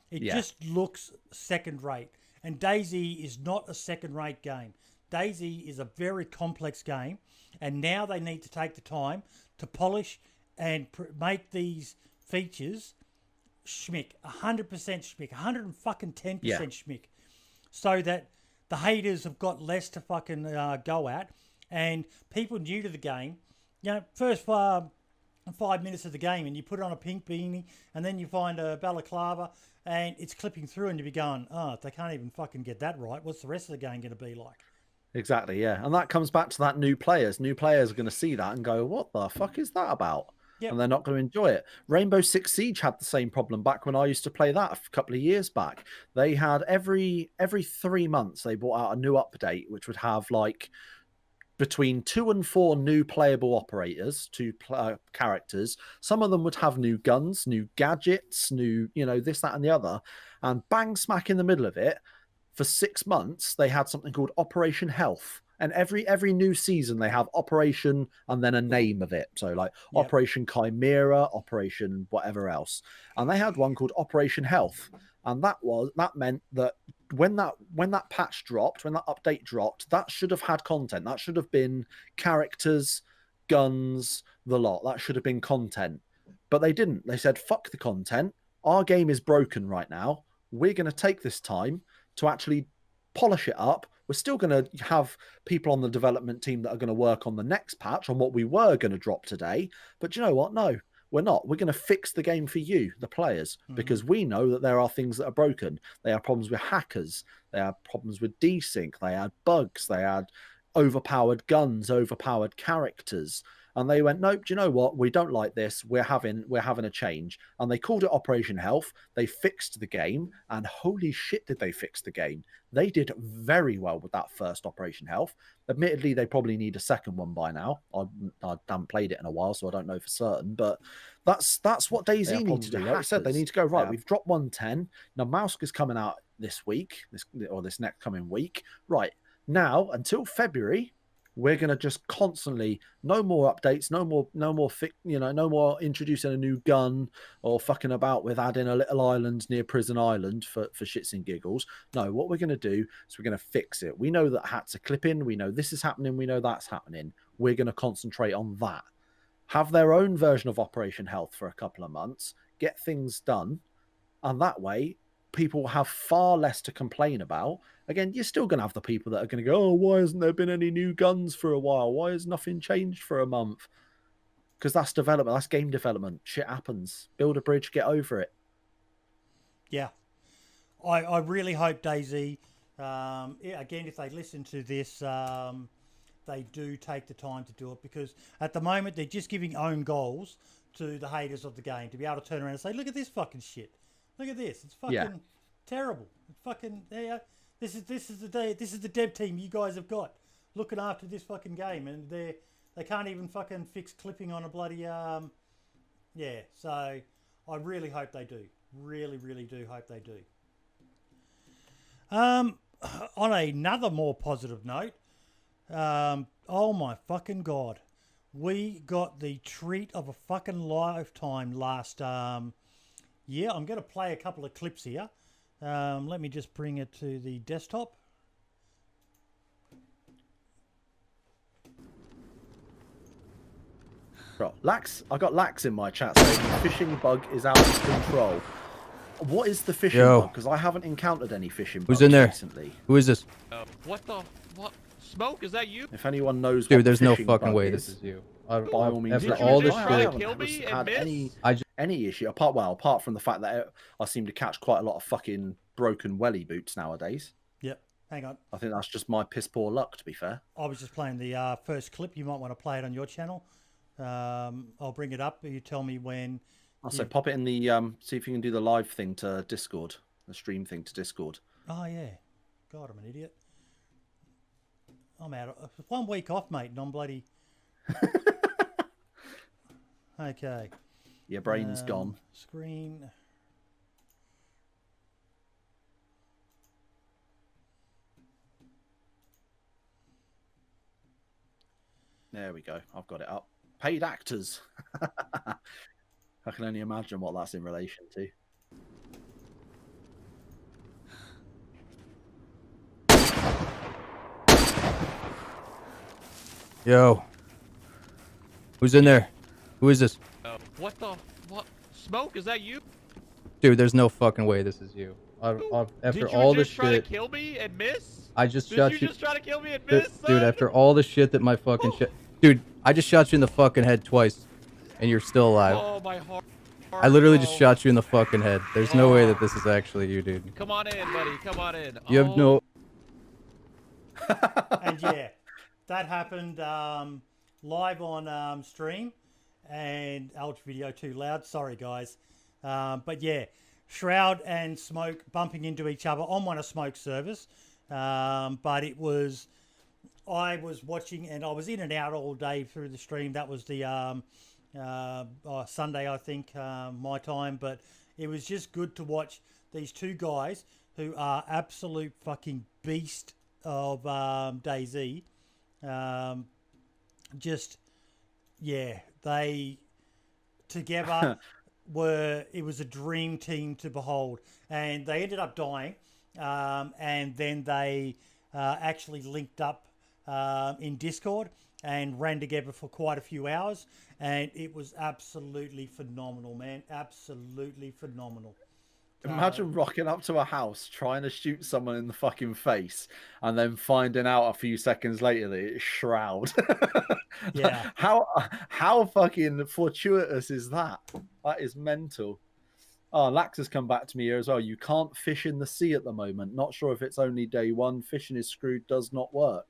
It just looks second rate. And DayZ is not a second rate game. DayZ is a very complex game, and now they need to take the time to polish and make these features schmick, 100% schmick, 110% schmick, so that the haters have got less to fucking go at, and people new to the game, first 5 minutes of the game, and you put on a pink beanie, and then you find a balaclava, and it's clipping through, and you be going, oh, they can't even fucking get that right. What's the rest of the game going to be like? Exactly, yeah. And that comes back to that new players. New players are going to see that and go, what the fuck is that about? Yep. And they're not going to enjoy it. Rainbow Six Siege had the same problem back when I used to play that a couple of years back. They had every 3 months, they brought out a new update, which would have like between 2 and 4 new playable operators, characters. Some of them would have new guns, new gadgets, new, this, that, and the other. And bang smack in the middle of it, for 6 months, they had something called Operation Health. And every new season, they have Operation and then a name of it. So like Operation Chimera, Operation whatever else. And they had one called Operation Health. And that meant that when that patch dropped, when that update dropped, that should have had content. That should have been characters, guns, the lot. That should have been content. But they didn't. They said, fuck the content. Our game is broken right now. We're going to take this time to actually polish it up. We're still going to have people on the development team that are going to work on the next patch on what we were going to drop today. But you know what? No, we're not. We're going to fix the game for you, the players, because we know that there are things that are broken. They have problems with hackers. They have problems with desync. They had bugs. They had overpowered guns, overpowered characters. And they went, nope, do you know what? We don't like this. We're having a change. And they called it Operation Health. They fixed the game. And holy shit, did they fix the game. They did very well with that first Operation Health. Admittedly, they probably need a second one by now. I haven't played it in a while, so I don't know for certain. But that's what DayZ need to do. Like I said, they need to go, right, we've dropped 110. Now, Mousk is coming out this week, this next coming week. Right, now, until February, we're going to just constantly, no more updates, no more introducing a new gun or fucking about with adding a little island near Prison Island for shits and giggles. No, what we're going to do is we're going to fix it. We know that hats are clipping. We know this is happening. We know that's happening. We're going to concentrate on that. Have their own version of Operation Health for a couple of months, get things done. And that way, people have far less to complain about. Again, you're still going to have the people that are going to go, oh, why hasn't there been any new guns for a while? Why has nothing changed for a month? Because that's development. That's game development. Shit happens. Build a bridge, get over it. Yeah. I really hope DayZ, again, if they listen to this, they do take the time to do it, because at the moment they're just giving own goals to the haters of the game to be able to turn around and say, look at this fucking shit. Look at this. It's fucking terrible. It's fucking this is the dev team you guys have got looking after this fucking game, and they can't even fucking fix clipping on a bloody so I really hope they do. Really, really do hope they do. On another more positive note, oh my fucking god. we got the treat of a fucking lifetime last year. I'm going to play a couple of clips here. Let me just bring it to the desktop. Lax, I got Lax in my chat saying the fishing bug is out of control. What is the fishing bug? Because I haven't encountered any fishing bugs recently. Who is this? What the? What? Smoke? Is that you? If anyone knows, Dude, what there's no fishing fucking bug way is, this is you. by all means, after let me all know. the I shit, haven't kill me had and any issue apart from the fact that I seem to catch quite a lot of fucking broken welly boots nowadays. Yep. Hang on. I think that's just my piss poor luck, to be fair. I was just playing the first clip. You might want to play it on your channel. I'll bring it up. You tell me when. So pop it in the see if you can do the live thing to Discord, the stream thing to Discord. Oh yeah. God, I'm an idiot. I'm out. 1 week off, mate, and I'm bloody. Okay. Your brain's gone. Screen. There we go. I've got it up. Paid actors. I can only imagine what that's in relation to. Yo. Who's in there? Who is this? What the? What? Smoke? Is that you? Dude, there's no fucking way this is you. After all the Did you just try to shit, kill me and miss? I just Did shot you you. just try to kill me and miss, Dude, son? after all the shit that my fucking shit. Dude, I just shot you in the fucking head twice, and you're still alive. Oh, my heart. I literally just shot you in the fucking head. There's no way that this is actually you, dude. Come on in, buddy. Come on in. You have no. And yeah, that happened live on stream, and ouch, video too loud. Sorry, guys. But yeah, Shroud and Smoke bumping into each other on one of Smoke's servers. But it was, I was watching and I was in and out all day through the stream. That was the Sunday, I think, my time. But it was just good to watch these two guys who are absolute fucking beast of DayZ. Just, yeah, they together it was a dream team to behold. And they ended up dying. And then they actually linked up in Discord and ran together for quite a few hours, and it was absolutely phenomenal, man. Absolutely phenomenal. Imagine rocking up to a house trying to shoot someone in the fucking face and then finding out a few seconds later that it's Shroud. Yeah. How fucking fortuitous is that? That is mental. Oh, Lax has come back to me here as well. You can't fish in the sea at the moment. Not sure if it's only day one. Fishing is screwed, does not work.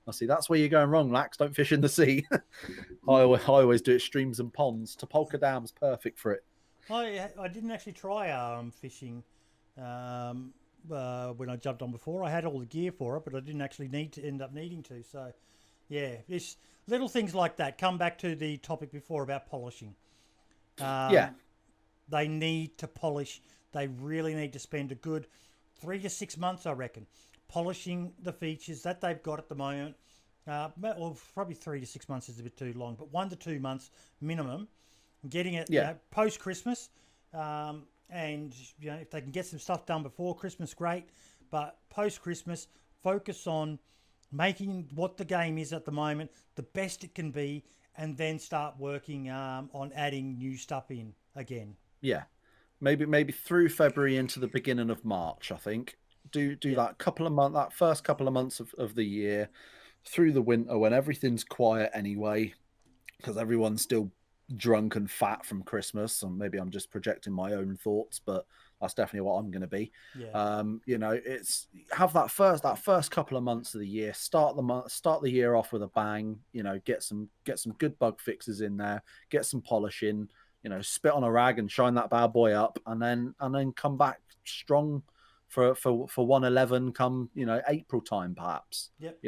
I see. That's where you're going wrong, Lax. Don't fish in the sea. I always do it streams and ponds. Topolka Dam's perfect for it. I didn't actually try fishing when I jumped on before. I had all the gear for it, but I didn't actually end up needing to. So, yeah, it's little things like that. Come back to the topic before about polishing. Yeah. They need to polish. They really need to spend a good 3 to 6 months, I reckon, polishing the features that they've got at the moment. Well, probably 3 to 6 months is a bit too long, but 1 to 2 months minimum. Getting it post Christmas, and if they can get some stuff done before Christmas, great. But post Christmas, focus on making what the game is at the moment the best it can be, and then start working on adding new stuff in again. Yeah, maybe through February into the beginning of March. I think do that first couple of months of the year through the winter when everything's quiet anyway, because everyone's still drunk and fat from Christmas, and maybe I'm just projecting my own thoughts, but that's definitely what I'm going to be. Yeah. It's have that first couple of months of the year, start the year off with a bang. Get some good bug fixes in there, get some polishing. Spit on a rag and shine that bad boy up, and then come back strong for 1.11 come April time perhaps. Yep.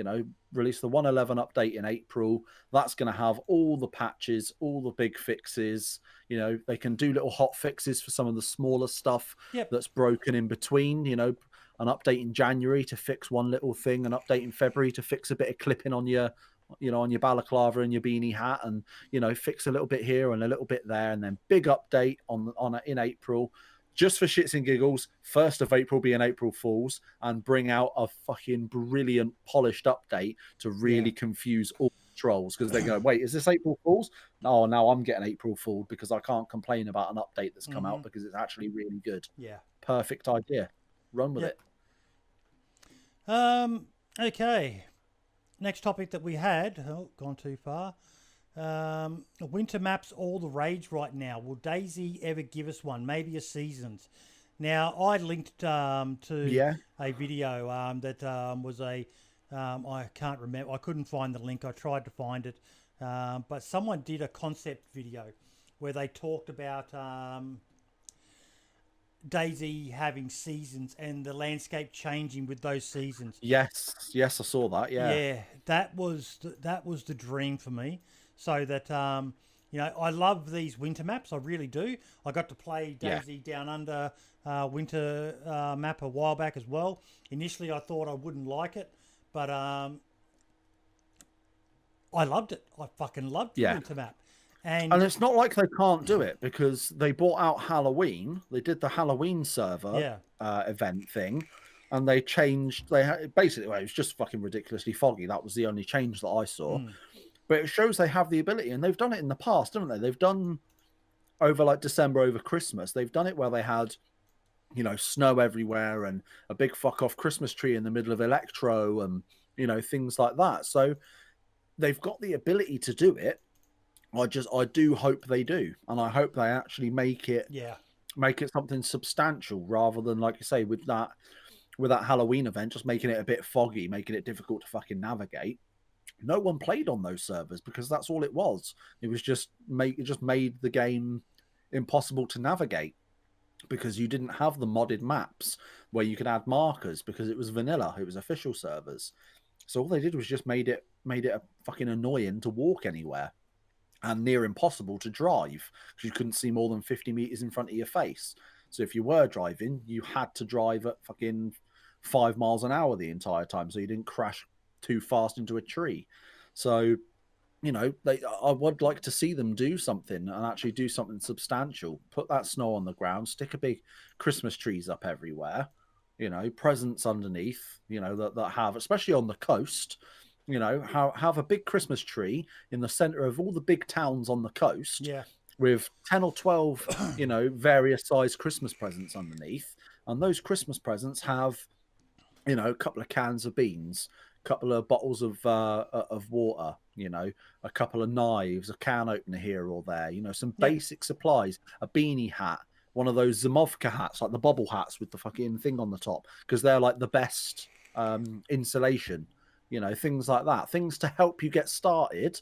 Release the 1.11 update in April. That's going to have all the patches, all the big fixes. They can do little hot fixes for some of the smaller stuff that's broken in between. An update in January to fix one little thing, an update in February to fix a bit of clipping on your you know, on your balaclava and your beanie hat, and you know, fix a little bit here and a little bit there, and then big update in April, just for shits and giggles. 1st of April being April Fools, and bring out a fucking brilliant polished update to really confuse all trolls, because they go, wait, is this April Fools? No, now I'm getting April Fooled because I can't complain about an update that's come out because it's actually really good. Yeah. Perfect idea. Run with it. Okay. Next topic that we had, gone too far. Winter maps all the rage right now. Will DayZ ever give us one? Maybe a seasons. Now, I linked to a video that was a, I can't remember, I couldn't find the link. I tried to find it. But someone did a concept video where they talked about DayZ having seasons and the landscape changing with those seasons. Yes, I saw that. Yeah, that was the dream for me. So that you know, I love these winter maps. I really do. I got to play DayZ Down Under winter map a while back as well. Initially, I thought I wouldn't like it, but I loved it. I fucking loved the winter map. And it's not like they can't do it, because they brought out Halloween. They did the Halloween server event thing, and they changed. Basically, well, it was just fucking ridiculously foggy. That was the only change that I saw. But it shows they have the ability, and they've done it in the past, haven't they? They've done over like December, over Christmas. They've done it where they had, you know, snow everywhere and a big fuck off Christmas tree in the middle of Electro, and you know, things like that. So they've got the ability to do it. I do hope they do, and I hope they actually make it something substantial, rather than, like you say, with that Halloween event, just making it a bit foggy, making it difficult to fucking navigate. No one played on those servers because that's all it was. It was just made the game impossible to navigate, because you didn't have the modded maps where you could add markers, because it was vanilla. It was official servers. So all they did was just made it a fucking annoying to walk anywhere, and near impossible to drive, because you couldn't see more than 50 meters in front of your face. So if you were driving, you had to drive at fucking 5 miles an hour the entire time, so you didn't crash too fast into a tree. So, you know, I would like to see them do something, and actually do something substantial. Put that snow on the ground, stick a big Christmas trees up everywhere, you know, presents underneath, you know, that have, especially on the coast, you know, have a big Christmas tree in the center of all the big towns on the coast, with 10 or 12, you know, various size Christmas presents underneath. And those Christmas presents have, you know, a couple of cans of beans, a couple of bottles of water, you know, a couple of knives, a can opener here or there, you know, some basic supplies, a beanie hat, one of those Zimovka hats, like the bobble hats with the fucking thing on the top, because they're like the best insulation, you know, things like that, things to help you get started.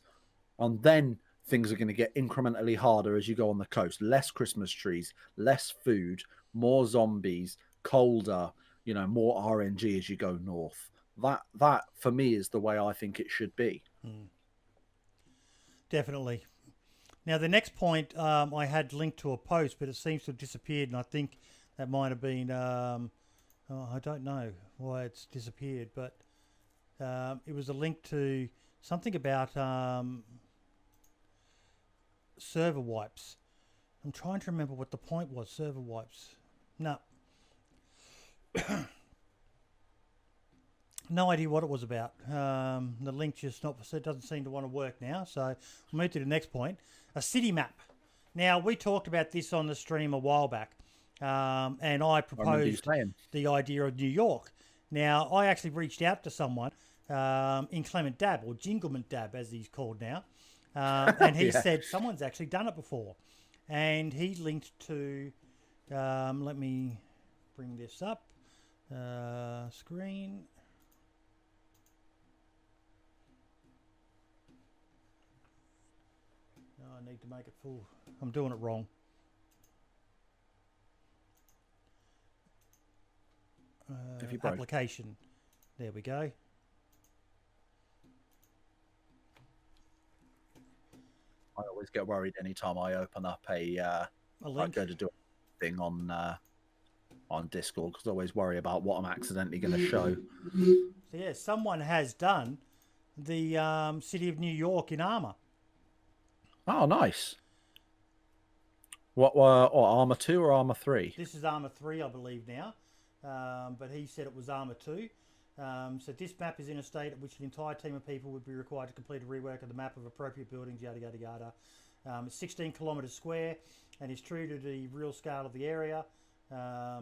And then things are going to get incrementally harder as you go on the coast. Less Christmas trees, less food, more zombies, colder, you know, more RNG as you go north. That for me is the way I think it should be. Definitely. Now the next point, I had linked to a post, but it seems to have disappeared, and I think that might have been I don't know why it's disappeared, but it was a link to something about server wipes. I'm trying to remember what the point was. Server wipes. No. No idea what it was about. The link just it doesn't seem to want to work now. So we'll move to the next point. A city map. Now, we talked about this on the stream a while back, and I proposed the idea of New York. Now, I actually reached out to someone, Inclement Dab, or Jinglement Dab, as he's called now, and he said someone's actually done it before. And he linked to, let me bring this up, screen. I need to make it full. I'm doing it wrong. Application. There we go. I always get worried anytime I open up a link. I go to do a thing on Discord, because I always worry about what I'm accidentally going to show. So yeah, someone has done the city of New York in armor. Oh, nice. What were Armor 2 or Armor 3? This is armor 3, I believe now, but he said it was armor 2. So this map is in a state at which an entire team of people would be required to complete a rework of the map of appropriate buildings, yada yada yada. It's 16 kilometres square and is true to the real scale of the area. The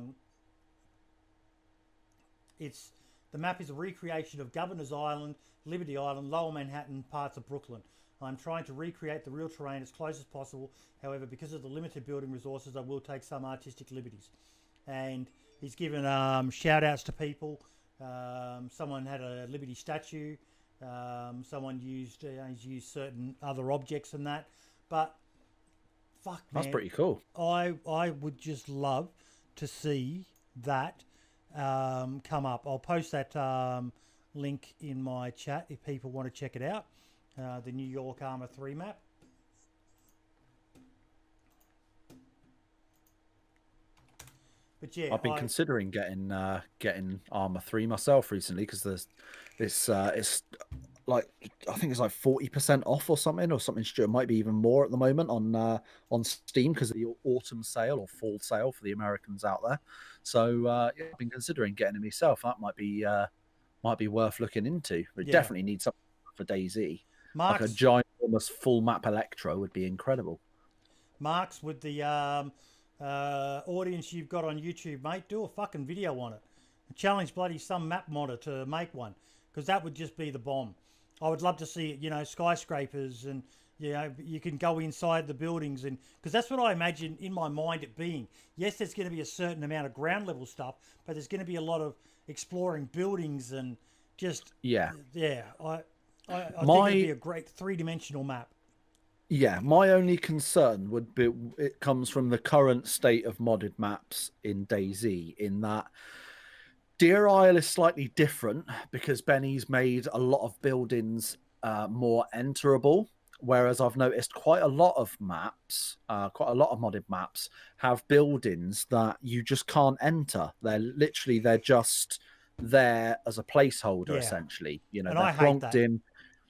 map is a recreation of Governor's Island, Liberty Island, Lower Manhattan, parts of Brooklyn. I'm trying to recreate the real terrain as close as possible. However, because of the limited building resources, I will take some artistic liberties. And he's given shout outs to people. Someone had a Liberty statue. Someone used he's used certain other objects and that. But fuck, man, That's pretty cool. I would just love to see that come up. I'll post that link in my chat if people want to check it out. The New York Armor 3 map. But yeah, I've been considering getting Armor 3 myself recently because there's this it's like I think it's like 40% off or something stupid. It might be even more at the moment on Steam because of the autumn sale or fall sale for the Americans out there. So yeah, I've been considering getting it myself. That might be worth looking into. But definitely need something for DayZ. Like a giant, almost full map Electro would be incredible. Marks, with the audience you've got on YouTube, mate, do a fucking video on it. Challenge bloody some map modder to make one, because that would just be the bomb. I would love to see it, you know, skyscrapers, and you know, you can go inside the buildings, and because that's what I imagine in my mind it being. Yes, there's going to be a certain amount of ground level stuff, but there's going to be a lot of exploring buildings and just I think it'd be a great three-dimensional map. Yeah, my only concern would be it comes from the current state of modded maps in DayZ, in that Deer Isle is slightly different because Benny's made a lot of buildings more enterable, whereas I've noticed quite a lot of maps, quite a lot of modded maps have buildings that you just can't enter. They're just there as a placeholder, essentially. You know, and they're plonked in.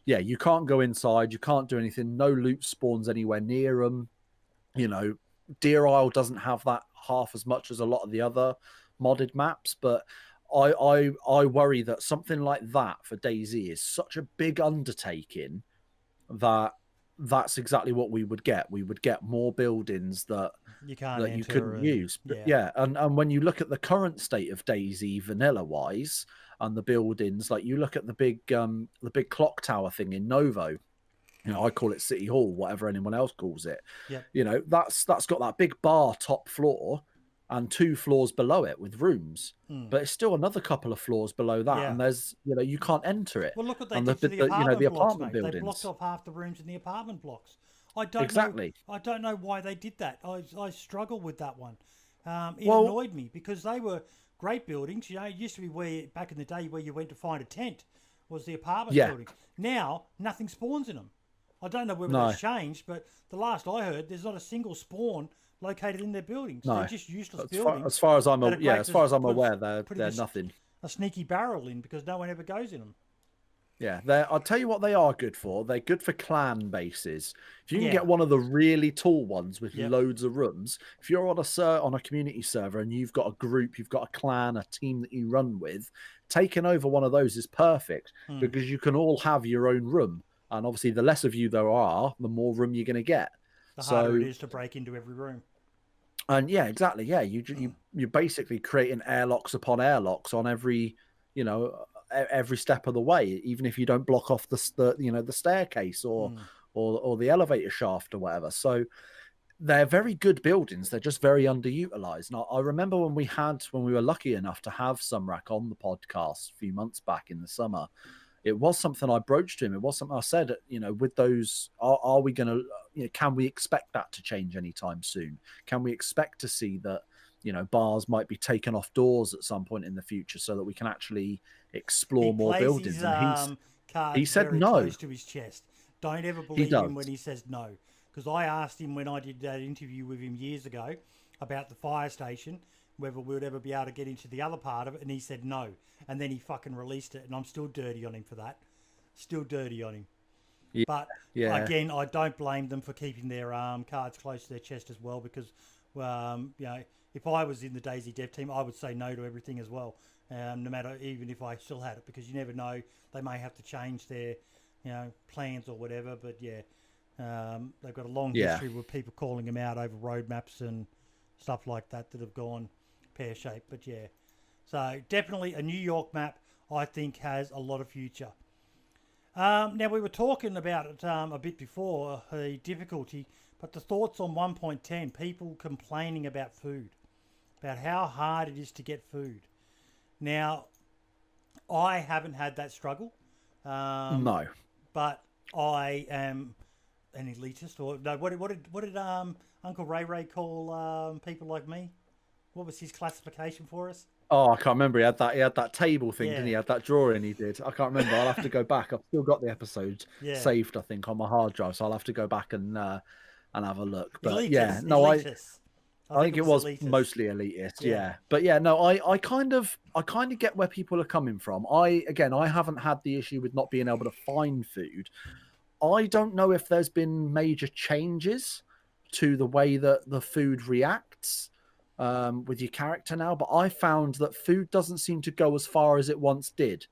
Yeah, you can't go inside. You can't do anything. No loot spawns anywhere near them. You know, Deer Isle doesn't have that half as much as a lot of the other modded maps. But I worry that something like that for DayZ is such a big undertaking that that's exactly what we would get. We would get more buildings that you couldn't use. But and when you look at the current state of DayZ vanilla wise, and the buildings, like you look at the big clock tower thing in Novo, you know, I call it City Hall, whatever anyone else calls it. You know, that's got that big bar top floor and 2 floors below it with rooms, but it's still another couple of floors below that, and there's, you know, you can't enter it. Well, look what they did to the apartment blocks, apartment mate. buildings. They blocked off half the rooms in the apartment blocks. I don't know why they did that. I struggle with that one. It annoyed me because they were great buildings. You know, it used to be where back in the day where you went to find a tent was the apartment buildings. Now nothing spawns in them. I don't know whether that's changed, but the last I heard, there's not a single spawn located in their buildings. They're just useless buildings. As far as I'm aware, they're nothing. A sneaky barrel in because no one ever goes in them. Yeah, I'll tell you what they are good for. They're good for clan bases. If you can get one of the really tall ones with loads of rooms, if you're on a community server and you've got a group, you've got a clan, a team that you run with, taking over one of those is perfect because you can all have your own room. And obviously, the less of you there are, the more room you're going to get. The harder it is to break into every room. And yeah, exactly. Yeah, you're basically creating airlocks upon airlocks on every, you know, every step of the way, even if you don't block off the staircase or the elevator shaft or whatever. So they're very good buildings. They're just very underutilized. And I remember when we were lucky enough to have Sumrak on the podcast a few months back in the summer, it was something I broached to him. It was something I said, you know, with those, are we going to, you know, can we expect that to change anytime soon? Can we expect to see that, you know, bars might be taken off doors at some point in the future so that we can actually explore more buildings? And he said no. Close to his chest. Don't ever believe him when he says no. Because I asked him when I did that interview with him years ago about the fire station, whether we would ever be able to get into the other part of it, and he said no. And then he fucking released it, and I'm still dirty on him for that. still dirty on him. Yeah. But Yeah. again, I don't blame them for keeping their cards close to their chest as well, because you know, if I was in the DayZ dev team, I would say no to everything as well, no matter, even if I still had it, because you never know, they may have to change their plans or whatever. But yeah, they've got a long history with people calling them out over roadmaps and stuff like that have gone pear-shaped. But yeah, so definitely a New York map, I think, has a lot of future. Now, we were talking about it a bit before, the difficulty, but the thoughts on 1.10, people complaining about food, about how hard it is to get food. Now, I haven't had that struggle. No. But I am an elitist, or no, what did Uncle Ray call people like me? What was his classification for us? Oh, I can't remember. He had that table thing, didn't he? He had that drawing he did. I can't remember. I'll have to go back. I've still got the episode saved, I think, on my hard drive, so I'll have to go back and have a look. But elitist. I think it was mostly elitist, yeah. But yeah, no, I kind of get where people are coming from. I haven't had the issue with not being able to find food. I don't know if there's been major changes to the way that the food reacts with your character now, but I found that food doesn't seem to go as far as it once did.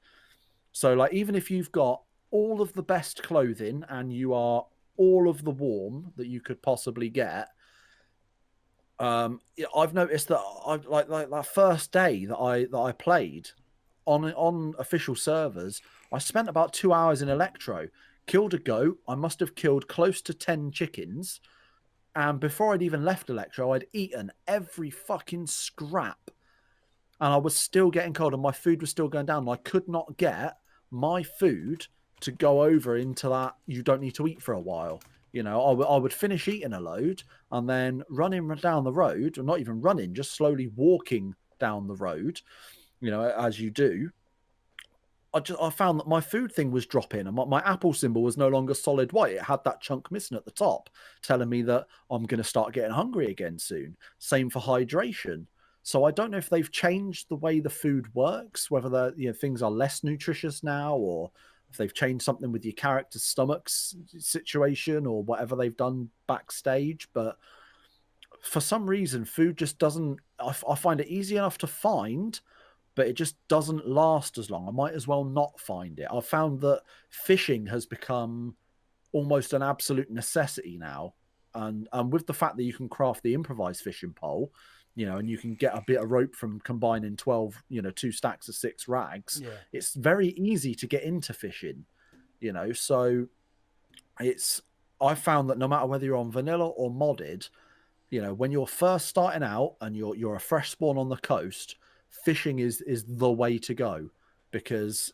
So, like, even if you've got all of the best clothing and you are all of the warm that you could possibly get, I've noticed that like that first day that I played on official servers, I spent about 2 hours in Electro, killed a goat. I must have killed close to 10 chickens. And before I'd even left Electro, I'd eaten every fucking scrap. And I was still getting cold and my food was still going down. And I could not get my food to go over into that you don't need to eat for a while. You know, I would finish eating a load and then running down the road, or not even running, just slowly walking down the road, you know, as you do. I found that my food thing was dropping and my Apple symbol was no longer solid white. It had that chunk missing at the top, telling me that I'm going to start getting hungry again soon. Same for hydration. So I don't know if they've changed the way the food works, whether things are less nutritious now, or if they've changed something with your character's stomach's situation, or whatever they've done backstage. But for some reason, food just doesn't... I find it easy enough to find, but it just doesn't last as long. I might as well not find it. I've found that fishing has become almost an absolute necessity now. And with the fact that you can craft the improvised fishing pole, you know, and you can get a bit of rope from combining 12, 2 stacks of 6 rags, it's very easy to get into fishing, you know. So I found that no matter whether you're on vanilla or modded, you know, when you're first starting out and you're a fresh spawn on the coast, fishing is the way to go, because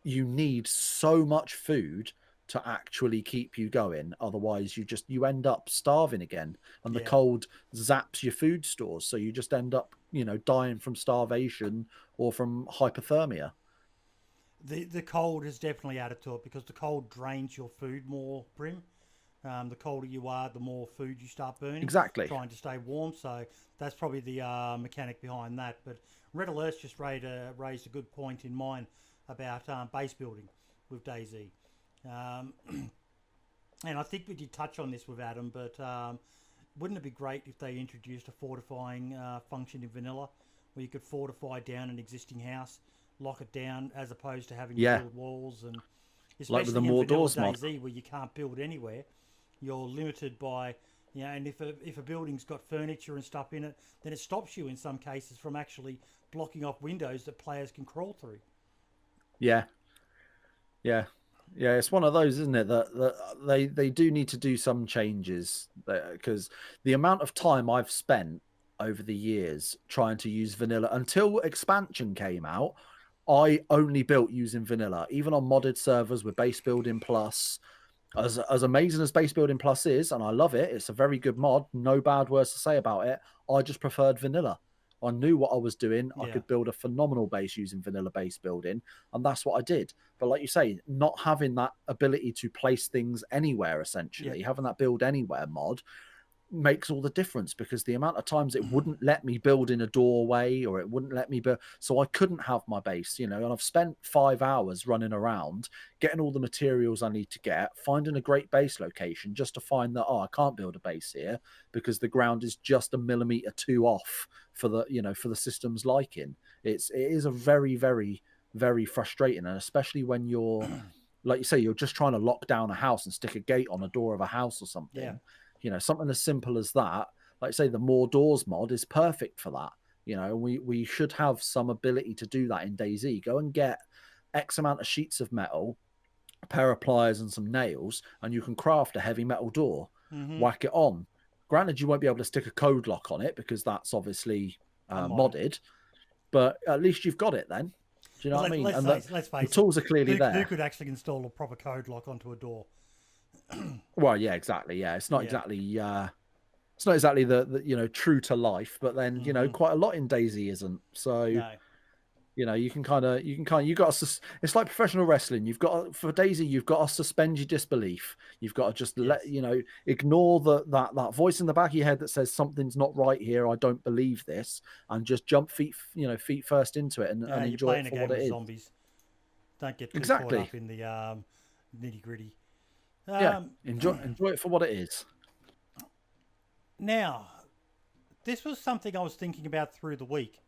you need so much food to actually keep you going. Otherwise you end up starving again, and the cold zaps your food stores, so you just end up, dying from starvation or from hypothermia. The cold has definitely added to it, because the cold drains your food more, Brim. The colder you are, the more food you start burning. Exactly. Trying to stay warm. So that's probably the mechanic behind that. But Red Alert's just raised a good point in mind about base building with DayZ. And I think we did touch on this with Adam, but wouldn't it be great if they introduced a fortifying function in vanilla, where you could fortify down an existing house, lock it down, as opposed to having to build walls, and especially like with the more doors DayZ, where you can't build anywhere. You're limited by, and if a building's got furniture and stuff in it, then it stops you in some cases from actually blocking off windows that players can crawl through. Yeah. It's one of those, isn't it, that they do need to do some changes, because the amount of time I've spent over the years trying to use vanilla, until expansion came out, I only built using vanilla, even on modded servers with base building plus. As amazing as base building plus is, and I love it, it's a very good mod, no bad words to say about it, I just preferred vanilla. I knew what I was doing. I could build a phenomenal base using vanilla base building, and that's what I did. But like you say, not having that ability to place things anywhere, essentially, having that build anywhere mod, makes all the difference, because the amount of times it wouldn't let me build in a doorway, or it wouldn't let me build, so I couldn't have my base, and I've spent 5 hours running around getting all the materials I need to get, finding a great base location, just to find that, I can't build a base here because the ground is just a millimeter too off for the for the system's liking. It is a very, very, very frustrating, and especially when you're like you say, you're just trying to lock down a house and stick a gate on a door of a house or something. Something as simple as that. Like say, the more doors mod is perfect for that. We should have some ability to do that in DayZ. Go and get X amount of sheets of metal, a pair of pliers and some nails, and you can craft a heavy metal door. Whack it on. Granted, you won't be able to stick a code lock on it because that's obviously modded, but at least you've got it then. Do you know what I mean? Let's face the it, tools are clearly there. Who could actually install a proper code lock onto a door? Well, yeah, exactly. Yeah, it's not exactly it's not exactly the true to life, but then quite a lot in DayZ isn't. So you got to, it's like professional wrestling. You've got for DayZ, you've got to suspend your disbelief. You've got to just ignore that voice in the back of your head that says something's not right here. I don't believe this, and just jump feet first into it and enjoy it for what it is. Zombies. Don't get too caught up in the nitty gritty. Enjoy it for what it is. Now, this was something I was thinking about through the week.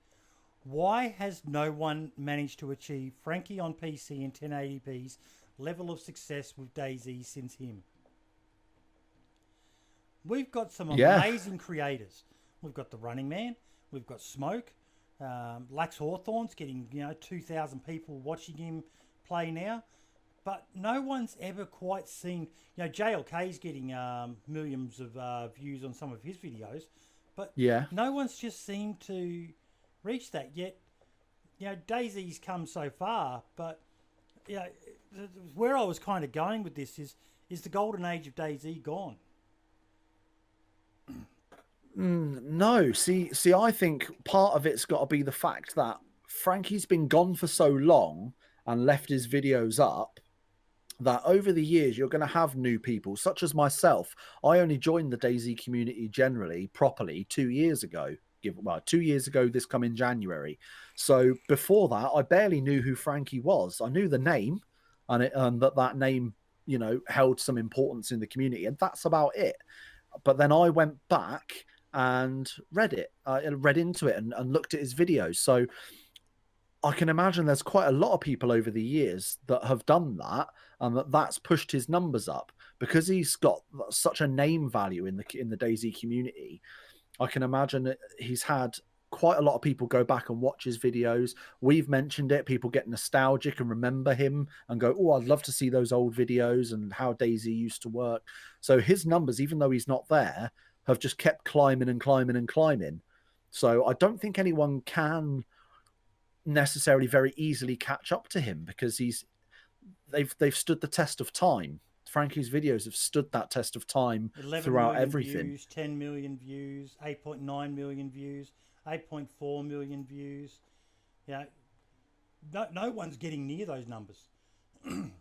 Why has no one managed to achieve Frankie on PC in 1080p's level of success with DayZ since him? We've got some amazing creators. We've got the Running Man. We've got Smoke. Lax Hawthorne's getting 2,000 people watching him play now. But no one's ever quite seen, JLK's getting millions of views on some of his videos, but no one's just seemed to reach that yet. DayZ's come so far, but where I was kind of going with this is the golden age of DayZ gone? No, see, I think part of it's got to be the fact that Frankie's been gone for so long and left his videos up, that over the years you're going to have new people, such as myself. I only joined the DayZ community generally properly 2 years ago. 2 years ago this coming January. So before that, I barely knew who Frankie was. I knew the name, and that name held some importance in the community, and that's about it. But then I went back and read into it and looked at his videos. So I can imagine there's quite a lot of people over the years that have done that, and that's pushed his numbers up because he's got such a name value in the DayZ community. I can imagine that he's had quite a lot of people go back and watch his videos. We've mentioned it. People get nostalgic and remember him and go, "Oh, I'd love to see those old videos and how DayZ used to work." So his numbers, even though he's not there, have just kept climbing and climbing and climbing. So I don't think anyone can necessarily very easily catch up to him because they've stood the test of time. Frankie's videos have stood that test of time throughout everything. Views, 10 million views, 8.9 million views, 8.4 million views. No one's getting near those numbers. And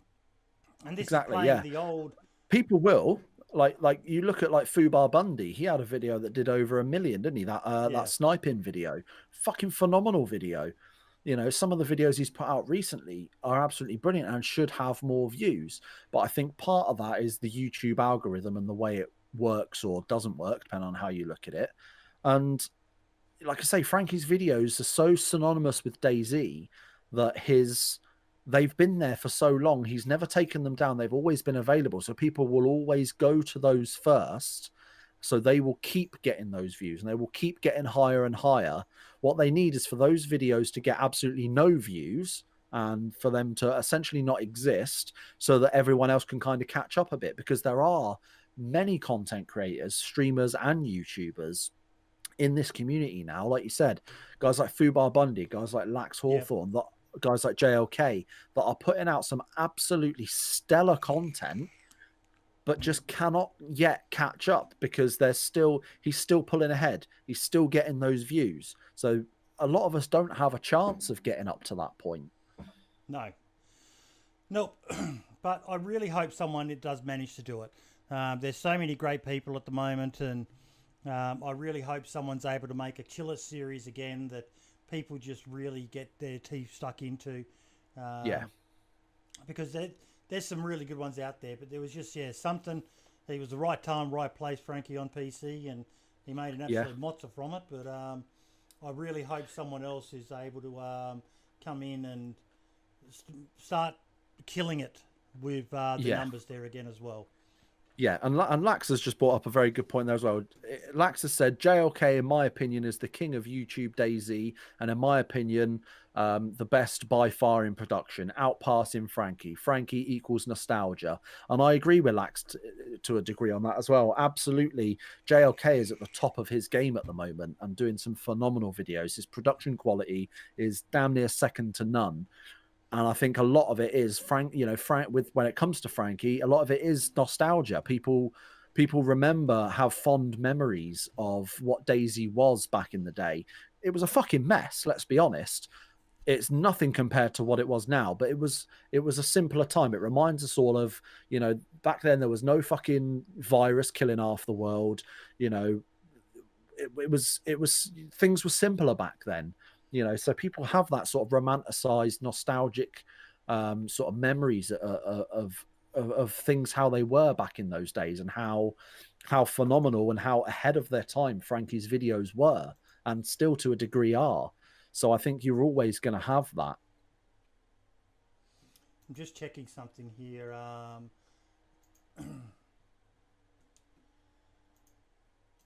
this exactly, is playing the old. People will like you look at like Fubar Bundy. He had a video that did over 1 million, didn't he? That sniping video, fucking phenomenal video. Some of the videos he's put out recently are absolutely brilliant and should have more views. But I think part of that is the YouTube algorithm and the way it works or doesn't work, depending on how you look at it. And like I say, Frankie's videos are so synonymous with DayZ that they've been there for so long. He's never taken them down. They've always been available. So people will always go to those first. So they will keep getting those views and they will keep getting higher and higher. What they need is for those videos to get absolutely no views and for them to essentially not exist so that everyone else can kind of catch up a bit, because there are many content creators, streamers and YouTubers in this community now. Like you said, guys like Fubar Bundy, guys like Lax Hawthorne, guys like JLK that are putting out some absolutely stellar content but just cannot yet catch up because he's still pulling ahead. He's still getting those views. So a lot of us don't have a chance of getting up to that point. No. Nope. But I really hope someone does manage to do it. There's so many great people at the moment, and I really hope someone's able to make a killer series again that people just really get their teeth stuck into. Yeah. Because there's some really good ones out there, but there was just, something. He was the right time, right place, Frankie, on PC, and he made an absolute mozza from it. But I really hope someone else is able to come in and start killing it with the numbers there again as well. Yeah, and Lax has just brought up a very good point there as well. Lax has said, JLK, in my opinion, is the king of YouTube DayZ, and in my opinion, the best by far in production, outpassing Frankie. Frankie equals nostalgia. And I agree with Lax to a degree on that as well. Absolutely. JLK is at the top of his game at the moment and doing some phenomenal videos. His production quality is damn near second to none. And I think a lot of it is Frank, when it comes to Frankie, a lot of it is nostalgia. People remember, have fond memories of what DayZ was back in the day. It was a fucking mess, let's be honest. It's nothing compared to what it was now, but it was a simpler time. It reminds us all of, back then there was no fucking virus killing half the world. It was things were simpler back then. So people have that sort of romanticized, nostalgic sort of memories of things, how they were back in those days, and how phenomenal and how ahead of their time Frankie's videos were, and still to a degree are. So I think you're always going to have that. I'm just checking something here.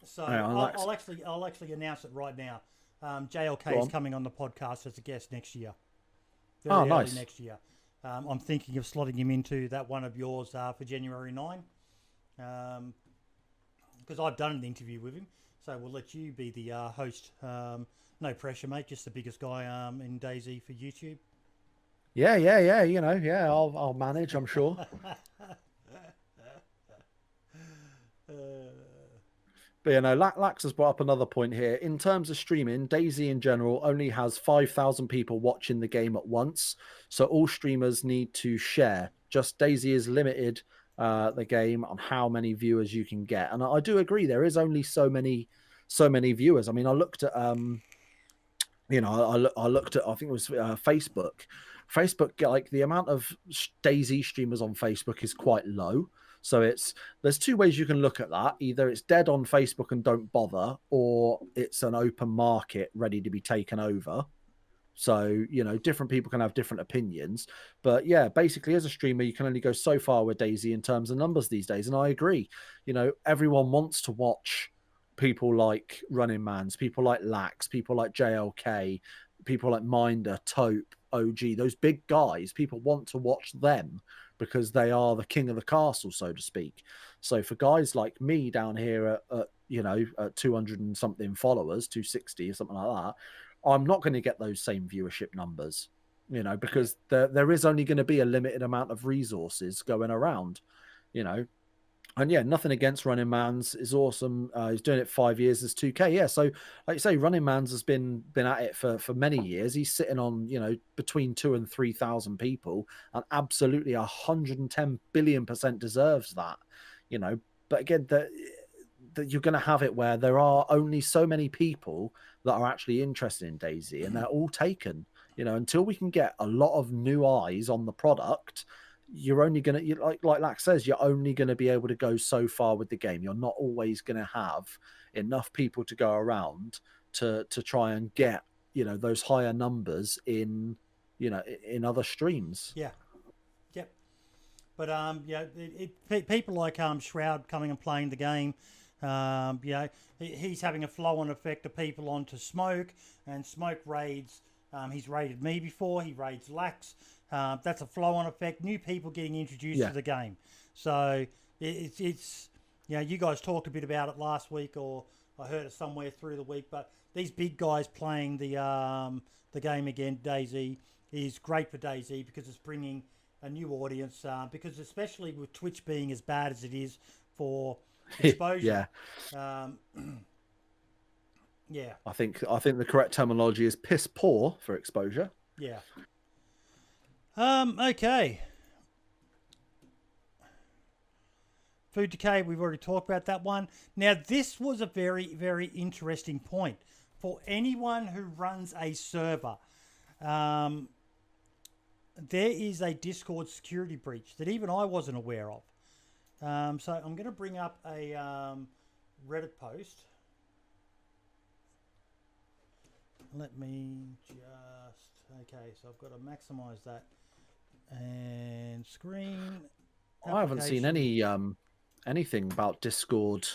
So I'll actually announce it right now. JLK is coming on the podcast as a guest next year. Very early next year. I'm thinking of slotting him into that one of yours for January 9. Because I've done an interview with him. So we'll let you be the host. No pressure, mate. Just the biggest guy in DayZ for YouTube. Yeah. I'll manage, I'm sure. But Lax has brought up another point here. In terms of streaming, DayZ in general only has 5,000 people watching the game at once, so all streamers need to share. Just DayZ is limited the game on how many viewers you can get, and I do agree. There is only so many viewers. I mean, I looked at I looked at, I think it was Facebook. Facebook, like the amount of DayZ streamers on Facebook is quite low. So there's two ways you can look at that. Either it's dead on Facebook and don't bother, or it's an open market ready to be taken over. So, different people can have different opinions. But yeah, basically as a streamer, you can only go so far with DayZ in terms of numbers these days. And I agree. Everyone wants to watch people like Running Mans, people like Lax, people like JLK, people like Minder, Taupe, OG, those big guys. People want to watch them because they are the king of the castle, so to speak. So for guys like me down here at 200 and something followers, 260 or something like that, I'm not going to get those same viewership numbers, because there is only going to be a limited amount of resources going around, And yeah, nothing against Running Mans is awesome. He's doing it 5 years as 2K. Yeah, so like you say, Running Mans has been at it for many years. He's sitting on between 2,000 and 3,000 people, and absolutely 110 billion% deserves that. But again, that you're going to have it where there are only so many people that are actually interested in DayZ, and they're all taken. Until we can get a lot of new eyes on the product, you're only going to, like Lax says, you're only going to be able to go so far with the game. You're not always going to have enough people to go around to try and get, those higher numbers in other streams. Yeah. Yep. But, people like Shroud coming and playing the game, he's having a flow-on effect of people onto Smoke, and Smoke raids. He's raided me before. He raids Lax. That's a flow-on effect. New people getting introduced to the game. So it's you guys talked a bit about it last week, or I heard it somewhere through the week. But these big guys playing the game again, DayZ, is great for DayZ because it's bringing a new audience. Because especially with Twitch being as bad as it is for exposure. Yeah. I think the correct terminology is piss poor for exposure. Yeah. Okay. Food decay, we've already talked about that one. Now, this was a very, very interesting point. For anyone who runs a server, there is a Discord security breach that even I wasn't aware of. So I'm going to bring up a Reddit post. Let me just... Okay, so I've got to maximize that. And screen... I haven't seen anything about Discord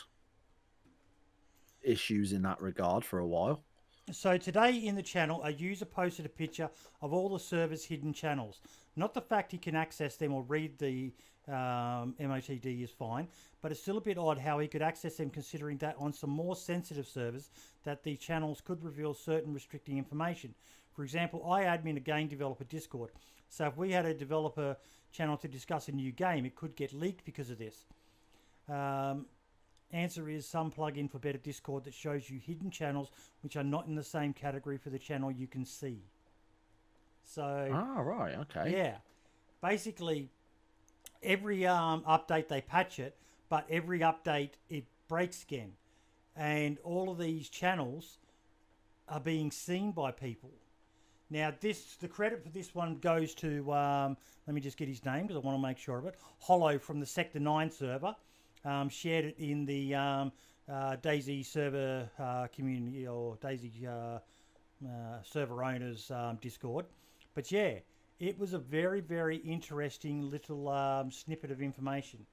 issues in that regard for a while. So today in the channel, a user posted a picture of all the server's hidden channels. Not the fact he can access them or read the MOTD is fine, but it's still a bit odd how he could access them considering that on some more sensitive servers that the channels could reveal certain restricting information. For example, I admin a game developer Discord, so if we had a developer channel to discuss a new game, it could get leaked because of this. Answer is some plugin for better Discord that shows you hidden channels which are not in the same category for the channel you can see. So, right, okay. Yeah, basically every update they patch it, but every update it breaks again, and all of these channels are being seen by people. Now, the credit for this one goes to, let me just get his name because I want to make sure of it, Hollow from the Sector 9 server. Shared it in the DayZ server community or DayZ server owners Discord. But yeah, it was a very, very interesting little snippet of information.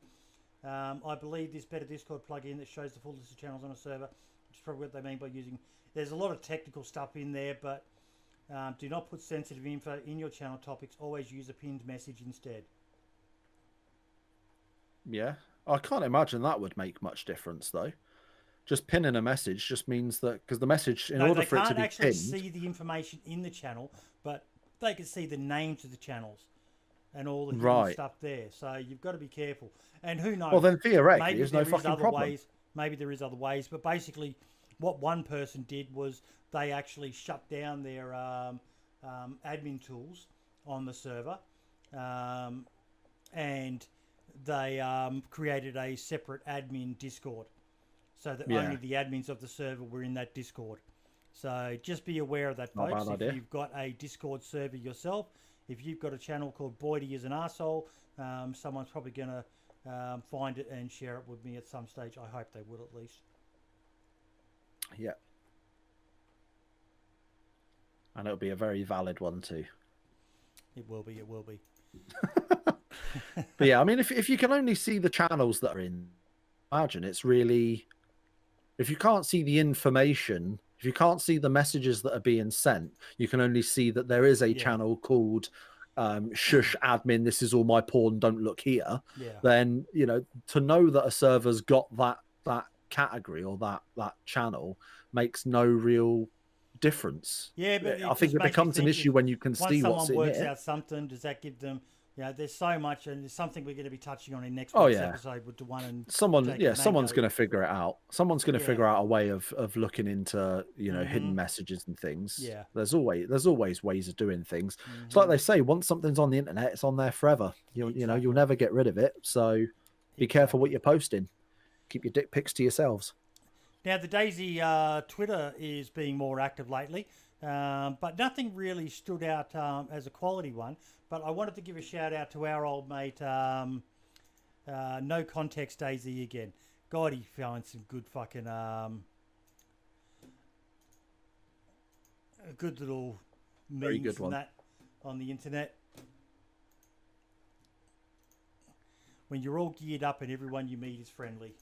I believe this better Discord plugin that shows the full list of channels on a server, which is probably what they mean by using. There's a lot of technical stuff in there, but do not put sensitive info in your channel topics. Always use a pinned message instead. Yeah. I can't imagine that would make much difference, though. Just pinning a message just means that, because the message, in order for it to be pinned... They can't actually see the information in the channel, but they can see the names of the channels and all the hidden stuff there. So you've got to be careful. And who knows? Well, then theoretically, there's no fucking problem. Maybe there is other ways, but basically what one person did was they actually shut down their admin tools on the server, and they created a separate admin Discord so that only the admins of the server were in that Discord. So just be aware of that, folks. If you've got a Discord server yourself, if you've got a channel called Boydie is an Arsehole, someone's probably going to find it and share it with me at some stage. I hope they will at least. Yeah. And it'll be a very valid one too. It will be, it will be. But yeah, I mean, if you can only see the channels that are in, imagine it's really, if you can't see the information, if you can't see the messages that are being sent, you can only see that there is a channel called shush admin, this is all my porn, don't look here. Then, you know, to know that a server's got that category or that channel makes no real difference. Yeah, but I think it becomes an issue when you can see what's in someone works here. out something, does that give them... Yeah, there's so much, and it's something we're going to be touching on in next week's episode with Daone and someone's going to figure it out. Someone's going to figure out a way of looking into, you know, hidden messages and things. Yeah, there's always ways of doing things. It's like they say, once something's on the internet, it's on there forever. You know, you'll never get rid of it. So be careful what you're posting. Keep your dick pics to yourselves. Now the DayZ Twitter is being more active lately, but nothing really stood out as a quality one. But I wanted to give a shout out to our old mate, No Context DayZ again. God, he finds some good fucking, good little memes and that on the internet. When you're all geared up and everyone you meet is friendly.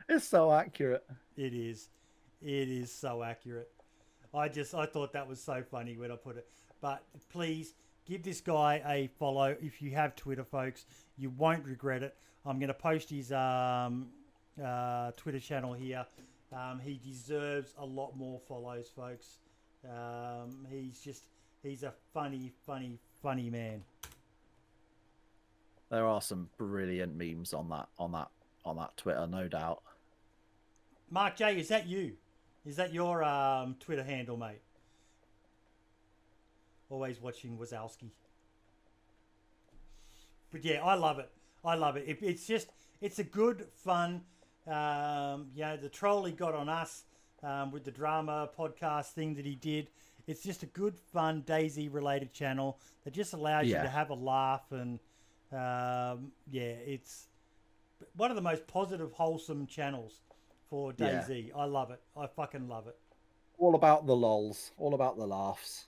It's so accurate. It is. It is so accurate. I thought that was so funny when I put it. But please give this guy a follow if you have Twitter, folks. You won't regret it. I'm going to post his Twitter channel here. He deserves a lot more follows, folks. He's a funny man. There are some brilliant memes on that Twitter, no doubt. Mark J, is that you? Is that your Twitter handle, mate? Always watching Wazowski. But yeah, I love it. I love it. It's a good, fun. The troll he got on us with the drama podcast thing that he did. It's just a good, fun DayZ related channel that just allows you to have a laugh and it's one of the most positive, wholesome channels for DayZ. I love it. I fucking love it. All about the lols. All about the laughs.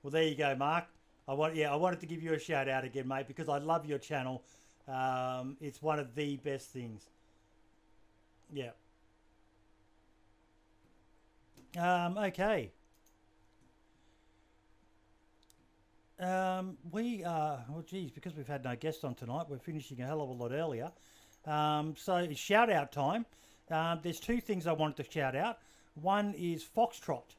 Well, there you go, Mark. I wanted to give you a shout out again, mate, because I love your channel. It's one of the best things. Yeah. Okay. Because we've had no guest on tonight, we're finishing a hell of a lot earlier. So it's shout out time. There's two things I wanted to shout out. One is Foxtrot,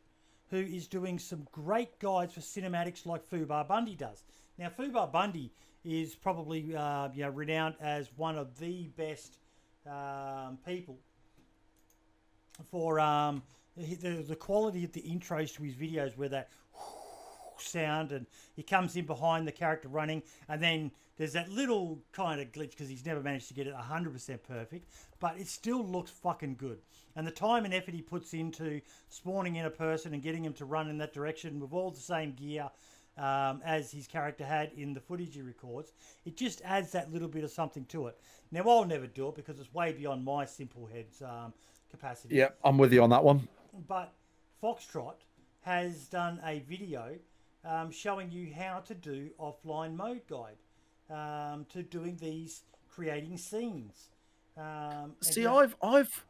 who is doing some great guides for cinematics like Fubar Bundy does. Now, Fubar Bundy is probably renowned as one of the best people for the quality of the intros to his videos, where that sound and he comes in behind the character running, and then there's that little kind of glitch because he's never managed to get it 100% perfect, but it still looks fucking good. And the time and effort he puts into spawning in a person and getting him to run in that direction with all the same gear as his character had in the footage he records, it just adds that little bit of something to it. Now, I'll never do it because it's way beyond my simple head's capacity. Yeah, I'm with you on that one. But Foxtrot has done a video showing you how to do offline mode guide to doing these creating scenes. See, I've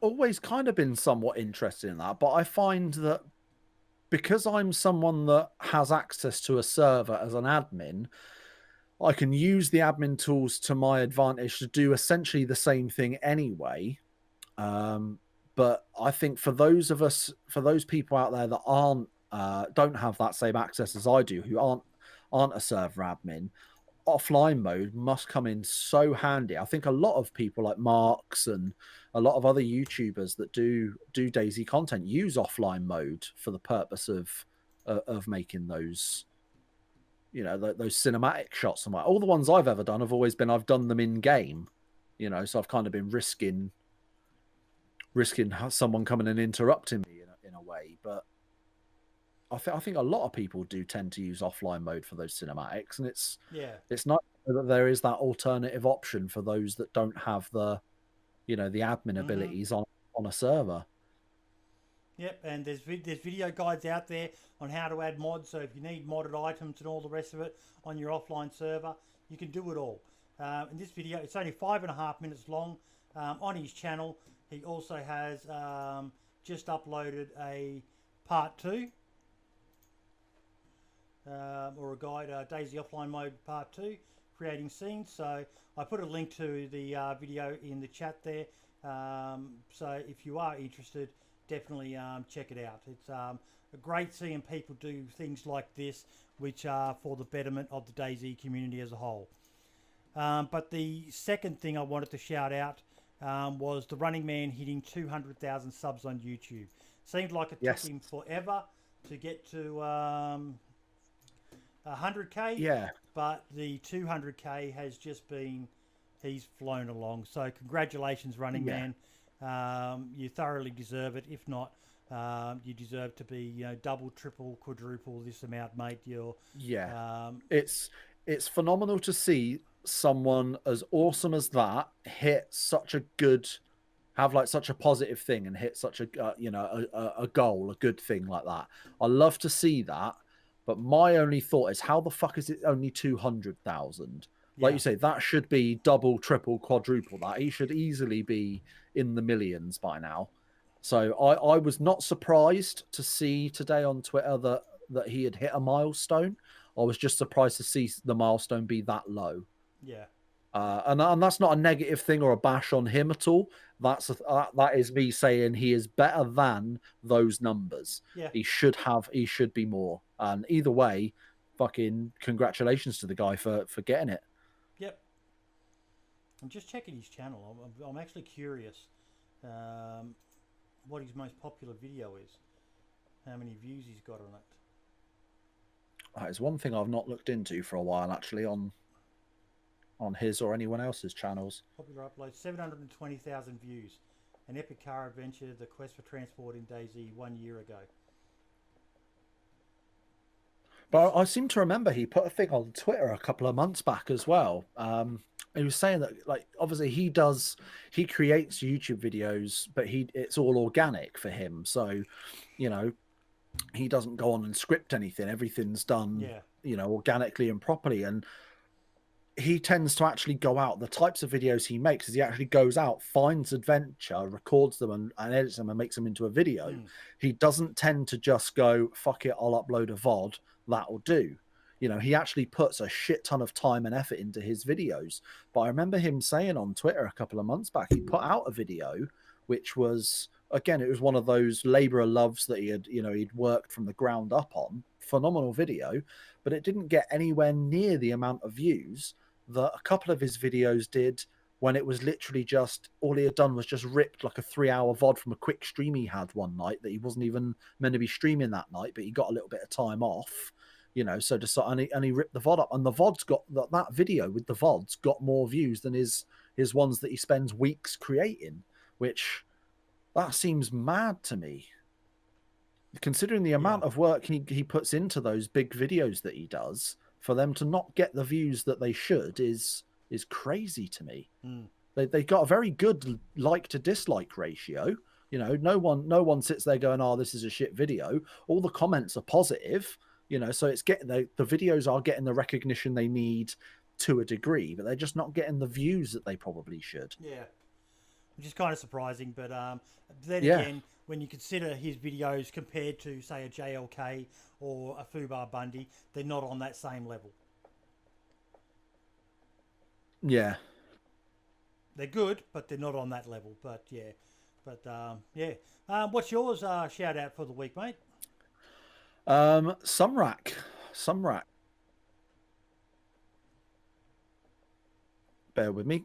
always kind of been somewhat interested in that, but I find that because I'm someone that has access to a server as an admin, I can use the admin tools to my advantage to do essentially the same thing anyway. But I think for those people out there that don't have that same access as I do, who aren't a server admin, offline mode must come in so handy. I think a lot of people like Marks and a lot of other YouTubers that do DayZ content use offline mode for the purpose of making those, those cinematic shots. And all the ones I've ever done have always been, I've done them in game, so I've kind of been risking someone coming and interrupting me in a way. But I think a lot of people do tend to use offline mode for those cinematics, and it's nice that there is that alternative option for those that don't have the admin abilities on a server. Yep, and there's video guides out there on how to add mods. So if you need modded items and all the rest of it on your offline server, you can do it all. In this video, it's only 5.5 minutes long. On his channel, he also has just uploaded a part 2. Or a guide, DayZ Offline Mode Part 2, creating scenes. So I put a link to the video in the chat there. So if you are interested, definitely check it out. It's great seeing people do things like this, which are for the betterment of the DayZ community as a whole. But the second thing I wanted to shout out was the Running Man hitting 200,000 subs on YouTube. Seemed like it took him forever to get to 100k, but the 200k has just been, he's flown along. So congratulations, Running Man. You thoroughly deserve it. If not, you deserve to be double, triple, quadruple this amount, mate. It's phenomenal to see someone as awesome as that hit such a good, have like such a positive thing and hit such a a goal, a good thing like that. I love to see that. But my only thought is, how the fuck is it only 200,000? Like you say, that should be double, triple, quadruple that. He should easily be in the millions by now. So I was not surprised to see today on Twitter that he had hit a milestone. I was just surprised to see the milestone be that low. Yeah. And that's not a negative thing or a bash on him at all. That is me saying he is better than those numbers. Yeah. He should be more. And either way, fucking congratulations to the guy for getting it. Yep. I'm just checking his channel. I'm actually curious what his most popular video is. How many views he's got on it. That is one thing I've not looked into for a while, actually, on on his or anyone else's channels. Popular upload, 720,000 views. An epic car adventure, the quest for transport in DayZ 1 year ago. But I seem to remember he put a thing on Twitter a couple of months back as well. He was saying that, like, obviously he creates YouTube videos, but it's all organic for him. So, you know, he doesn't go on and script anything. Everything's done, you know, organically and properly. And he tends to actually go out. The types of videos he makes is he actually goes out, finds adventure, records them and edits them and makes them into a video. He doesn't tend to just go, fuck it, I'll upload a VOD, that'll do. You know, he actually puts a shit ton of time and effort into his videos. But I remember him saying on Twitter a couple of months back, he put out a video, which was, again, it was one of those labor of loves that he'd worked from the ground up on. Phenomenal video, but it didn't get anywhere near the amount of views that a couple of his videos did, when it was literally just, all he had done was just ripped like a 3-hour VOD from a quick stream he had one night that he wasn't even meant to be streaming that night, but he got a little bit of time off, you know, so and he ripped the VOD up, and the VOD's got that video with the VODs got more views than his ones that he spends weeks creating, which that seems mad to me. Considering the amount of work he puts into those big videos that he does, for them to not get the views that they should is crazy to me. They got a very good like to dislike ratio. You know, no one sits there going, "Oh, this is a shit video." All the comments are positive. You know, so it's getting the videos are getting the recognition they need to a degree, but they're just not getting the views that they probably should. Yeah, which is kind of surprising. But then again, when you consider his videos compared to, say, a JLK or a Fubar Bundy, they're not on that same level. Yeah. They're good, but they're not on that level. But what's yours shout out for the week, mate? Sumrak. Bear with me.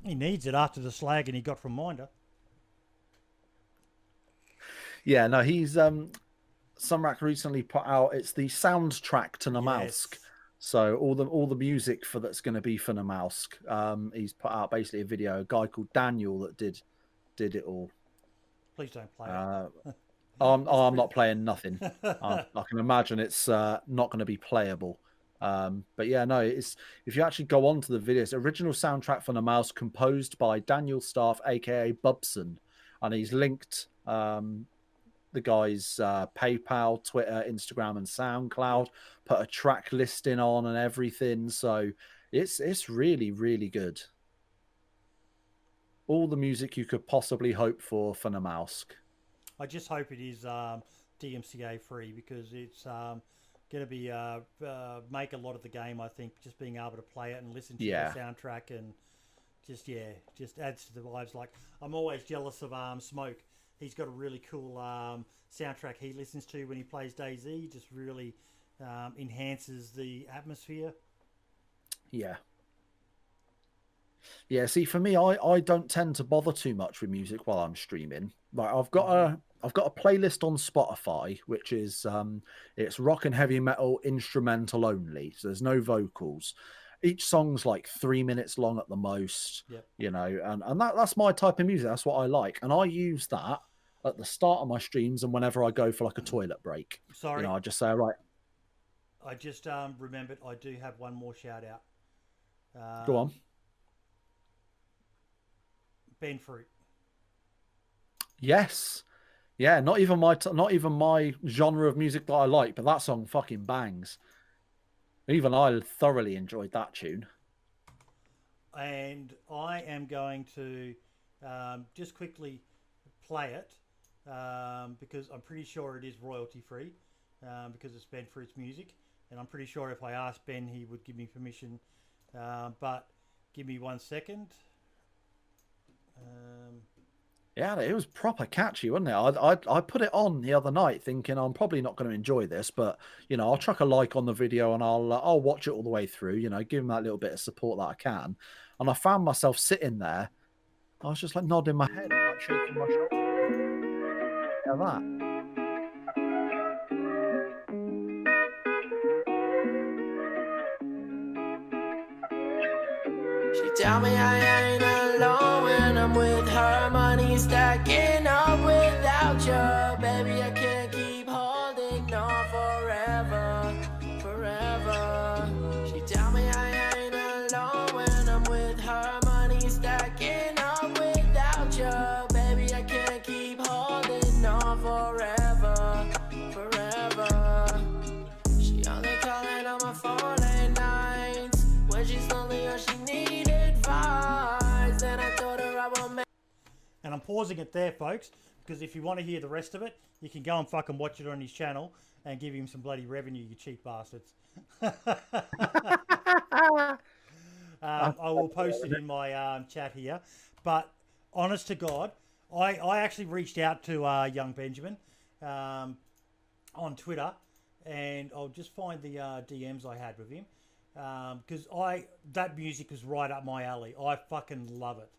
He needs it after the slagging he got from Minder. Yeah, no, he's Sumrak recently put out, it's the soundtrack to Namalsk. So all the music for that's going to be for Namalsk. He's put out basically a video, a guy called Daniel that did it all. Please don't play it. I'm not playing nothing. I can imagine it's not going to be playable. But yeah, no, it's, if you actually go on to the videos, original soundtrack for Namalsk composed by Daniel Staff, aka Bubson, and he's linked the guy's PayPal, Twitter, Instagram, and SoundCloud. Put a track listing on and everything, so it's really, really good. All the music you could possibly hope for Namalsk. I just hope it is DMCA free, because it's going to be make a lot of the game. I think just being able to play it and listen to the soundtrack and just adds to the vibes. Like, I'm always jealous of Smoke. He's got a really cool soundtrack he listens to when he plays DayZ. Just really enhances the atmosphere. Yeah. Yeah, see, for me, I don't tend to bother too much with music while I'm streaming. Like, I've got a playlist on Spotify, which is it's rock and heavy metal instrumental only, so there's no vocals. Each song's like 3 minutes long at the most, you know, and that's my type of music. That's what I like, and I use that at the start of my streams and whenever I go for like a toilet break. Sorry, you know, I just say, right. I just remembered I do have one more shout out. Go on. Ben Fruit. Yes. Yeah, not even my genre of music that I like, but that song fucking bangs. Even I thoroughly enjoyed that tune. And I am going to just quickly play it because I'm pretty sure it is royalty free because it's Ben Fruit's music. And I'm pretty sure if I asked Ben, he would give me permission. But give me 1 second. Yeah, it was proper catchy, wasn't it? I put it on the other night thinking I'm probably not going to enjoy this, but, you know, I'll chuck a like on the video and I'll watch it all the way through, you know, give him that little bit of support that I can. And I found myself sitting there. I was just like nodding my head and like shaking my shoulders. Yeah, that. tell me I ain't alone when I'm with her. Money stacking up without you. Baby, I can't keep holding on forever, forever. She tell me I ain't alone when I'm with her. Money stacking up without you. Baby, I can't keep holding on forever, forever. She only calling on my phone late nights when she's lonely or she need advice. And I told her I will make. And I'm pausing it there, folks, because if you want to hear the rest of it, you can go and fucking watch it on his channel and give him some bloody revenue, you cheap bastards. I will post it in my chat here. But honest to God, I actually reached out to young Benjamin on Twitter, and I'll just find the DMs I had with him, because that music was right up my alley. I fucking love it.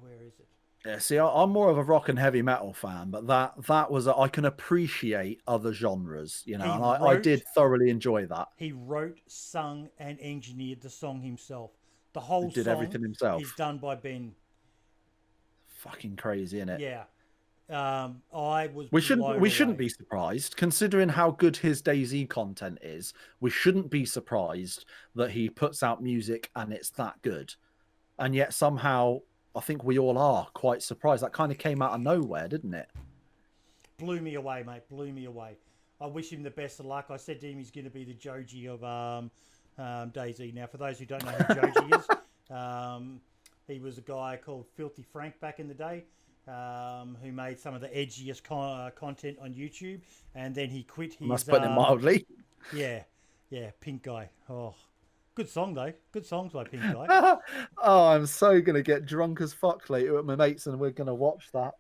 Where is it? Yeah, see, I'm more of a rock and heavy metal fan, but that was I can appreciate other genres, you know, and I did thoroughly enjoy that. He wrote, sung, and engineered the song himself. The whole He did song everything himself. is done by Ben. Fucking crazy, isn't it? Yeah. I was. We shouldn't be surprised, considering how good his DayZ content is. We shouldn't be surprised that he puts out music and it's that good, and yet somehow I think we all are quite surprised. That kind of came out of nowhere, didn't it? Blew me away, mate. Blew me away. I wish him the best of luck. I said to him he's going to be the Joji of DayZ. Now, for those who don't know who Joji is, he was a guy called Filthy Frank back in the day, who made some of the edgiest content on YouTube, and then he quit his... Must put it mildly. Yeah, Pink Guy. Oh, good song, though. Good songs by Pink Guy. Oh, I'm so going to get drunk as fuck later with my mates, and we're going to watch that.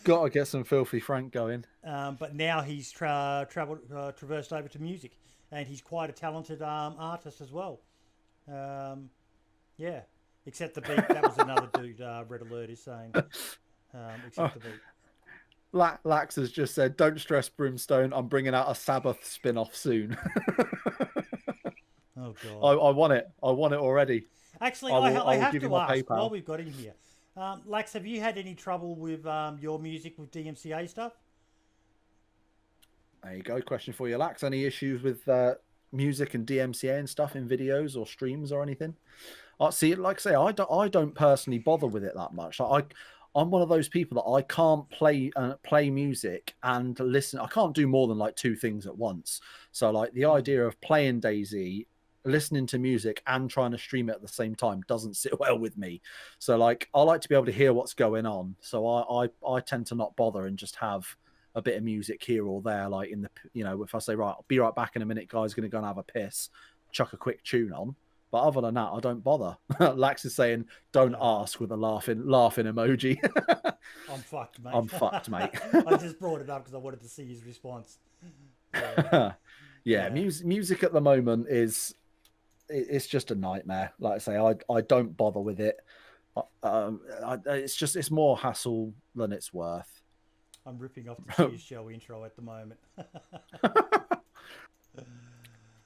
Got to get some Filthy Frank going. But now he's traversed over to music, and he's quite a talented artist as well. Yeah, except the beat. That was another dude. Red Alert is saying. Except the beat. Lax has just said, "Don't stress, Brimstone. I'm bringing out a Sabbath spin-off soon." Oh god! I want it. I want it already. Actually, I have to ask PayPal. while we've got him here. Lax, have you had any trouble with your music with DMCA stuff? There you go. Question for you, Lax. Any issues with music and DMCA and stuff in videos or streams or anything? I see. Like I say, I don't personally bother with it that much. I'm one of those people that I can't play music and listen. I can't do more than like two things at once. So like the idea of playing DayZ, listening to music and trying to stream it at the same time doesn't sit well with me. So like I like to be able to hear what's going on. So I tend to not bother and just have a bit of music here or there. Like in the, you know, if I say, right, I'll be right back in a minute, guys, going to go and have a piss, chuck a quick tune on. But other than that, I don't bother. Lax is saying, "Don't ask," with a laughing emoji. I'm fucked, mate. I'm fucked, mate. I just brought it up because I wanted to see his response. Yeah, music at the moment it's just a nightmare. Like I say, I don't bother with it. It's more hassle than it's worth. I'm ripping off the Cheers Show intro at the moment.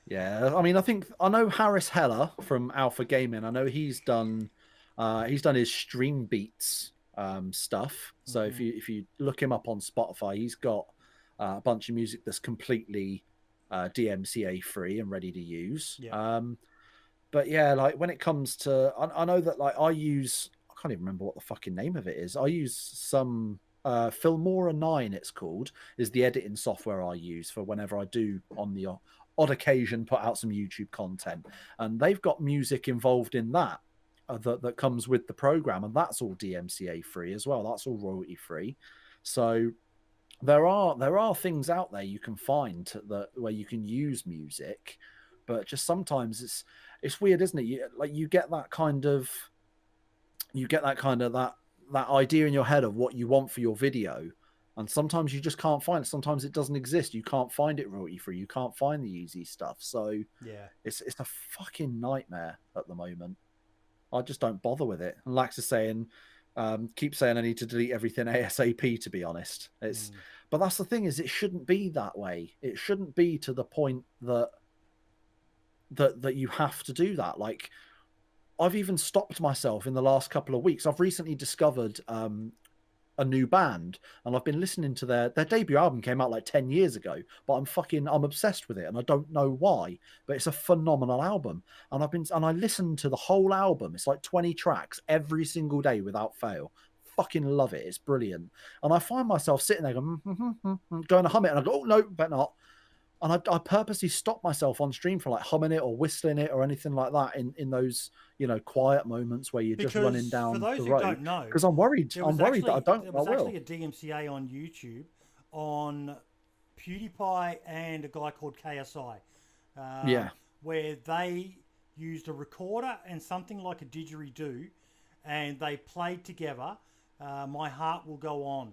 Yeah, I mean, I know Harris Heller from Alpha Gaming. I know he's done his Stream Beats stuff. So if you look him up on Spotify, he's got a bunch of music that's completely DMCA free and ready to use. Yeah. But yeah, like when it comes to, I know that like I can't even remember what the fucking name of it is. I use some Filmora 9, it's called, is the editing software I use for whenever I do on the odd occasion put out some YouTube content, and they've got music involved in that that comes with the program, and that's all DMCA free as well. That's all royalty free. So there are things out there you can find where you can use music, but just sometimes it's weird, isn't it? You get that kind of that idea in your head of what you want for your video, and sometimes you just can't find it. Sometimes it doesn't exist. You can't find it royalty free. You can't find the easy stuff. So yeah, it's a fucking nightmare at the moment. I just don't bother with it. And Lax is saying, keep saying I need to delete everything ASAP, to be honest. But that's the thing, is it shouldn't be that way. It shouldn't be to the point that that you have to do that. Like, I've even stopped myself in the last couple of weeks. I've recently discovered a new band, and I've been listening to their debut album. Came out like 10 years ago, but I'm obsessed with it, and I don't know why, but it's a phenomenal album. And I listened to the whole album. It's like 20 tracks every single day without fail. Fucking love it. It's brilliant. And I find myself sitting there going, going to hum it, and I go, oh no, better not. And I purposely stopped myself on stream for like humming it or whistling it or anything like that in those, you know, quiet moments where you're just running down for those the who road. don't know, Because I'm worried that I don't. There was actually a DMCA on YouTube on PewDiePie and a guy called KSI. Where they used a recorder and something like a didgeridoo, and they played together My Heart Will Go On.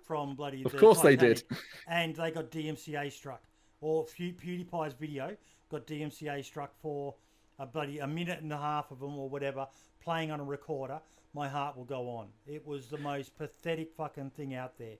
From bloody of course Titanic, they did, and they got DMCA struck. Or PewDiePie's video got DMCA struck for a minute and a half of them or whatever, playing on a recorder. My Heart Will Go On. It was the most pathetic fucking thing out there.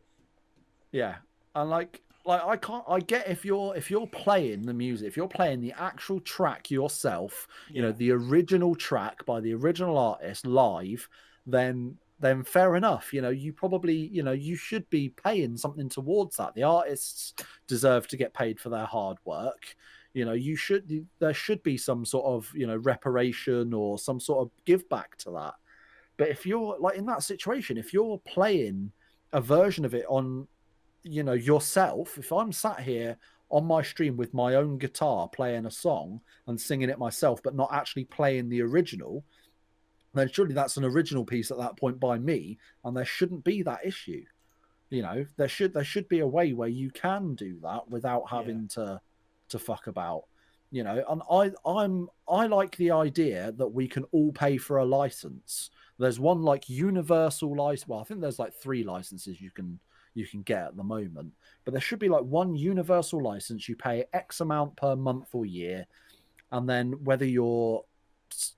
Yeah, and like I get if you're playing the music, if you're playing the actual track yourself, you know, the original track by the original artist live, then fair enough. You know, you probably, you know, you should be paying something towards that. The artists deserve to get paid for their hard work. You know, there should be some sort of, you know, reparation or some sort of give back to that. But if you're like in that situation, if you're playing a version of it on, you know, yourself, if I'm sat here on my stream with my own guitar playing a song and singing it myself, but not actually playing the original, then surely that's an original piece at that point by me, and there shouldn't be that issue. You know, there should be a way where you can do that without having to fuck about. You know, and I like the idea that we can all pay for a license. There's one like universal license. Well, I think there's like 3 licenses you can get at the moment, but there should be like one universal license. You pay X amount per month or year, and then whether you're,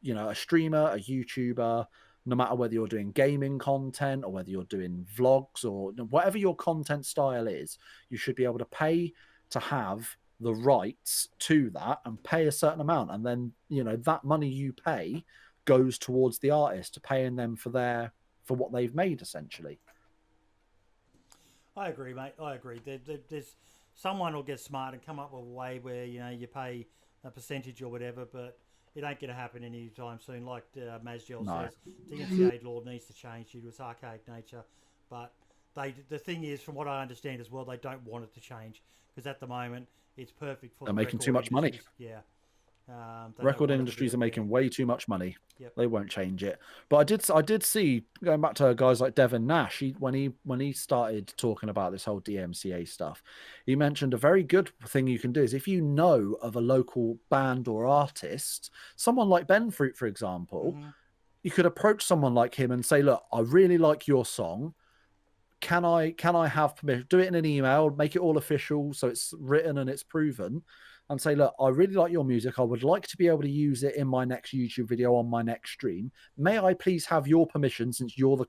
you know, a streamer, a YouTuber, no matter whether you're doing gaming content or whether you're doing vlogs or whatever your content style is, you should be able to pay to have the rights to that and pay a certain amount. And then, you know, that money you pay goes towards the artist, to paying them for what they've made, essentially. I agree, mate. I agree. There's someone will get smart and come up with a way where, you know, you pay a percentage or whatever, but it ain't going to happen anytime soon. Like Mazgel says, DMCA law needs to change due to its archaic nature. But the thing is, from what I understand as well, they don't want it to change, because at the moment it's perfect for. They're making too much money. Yeah. Record industries are making way too much money. Yep. They won't change it. But I did see, going back to guys like Devin Nash, when he started talking about this whole DMCA stuff, he mentioned a very good thing you can do is, if you know of a local band or artist, someone like Ben Fruit, for example, you could approach someone like him and say, look, I really like your song. Can I have permission? Do it in an email, make it all official so it's written and it's proven, and say, look, I really like your music. I would like to be able to use it in my next YouTube video, on my next stream. May I please have your permission, since you're the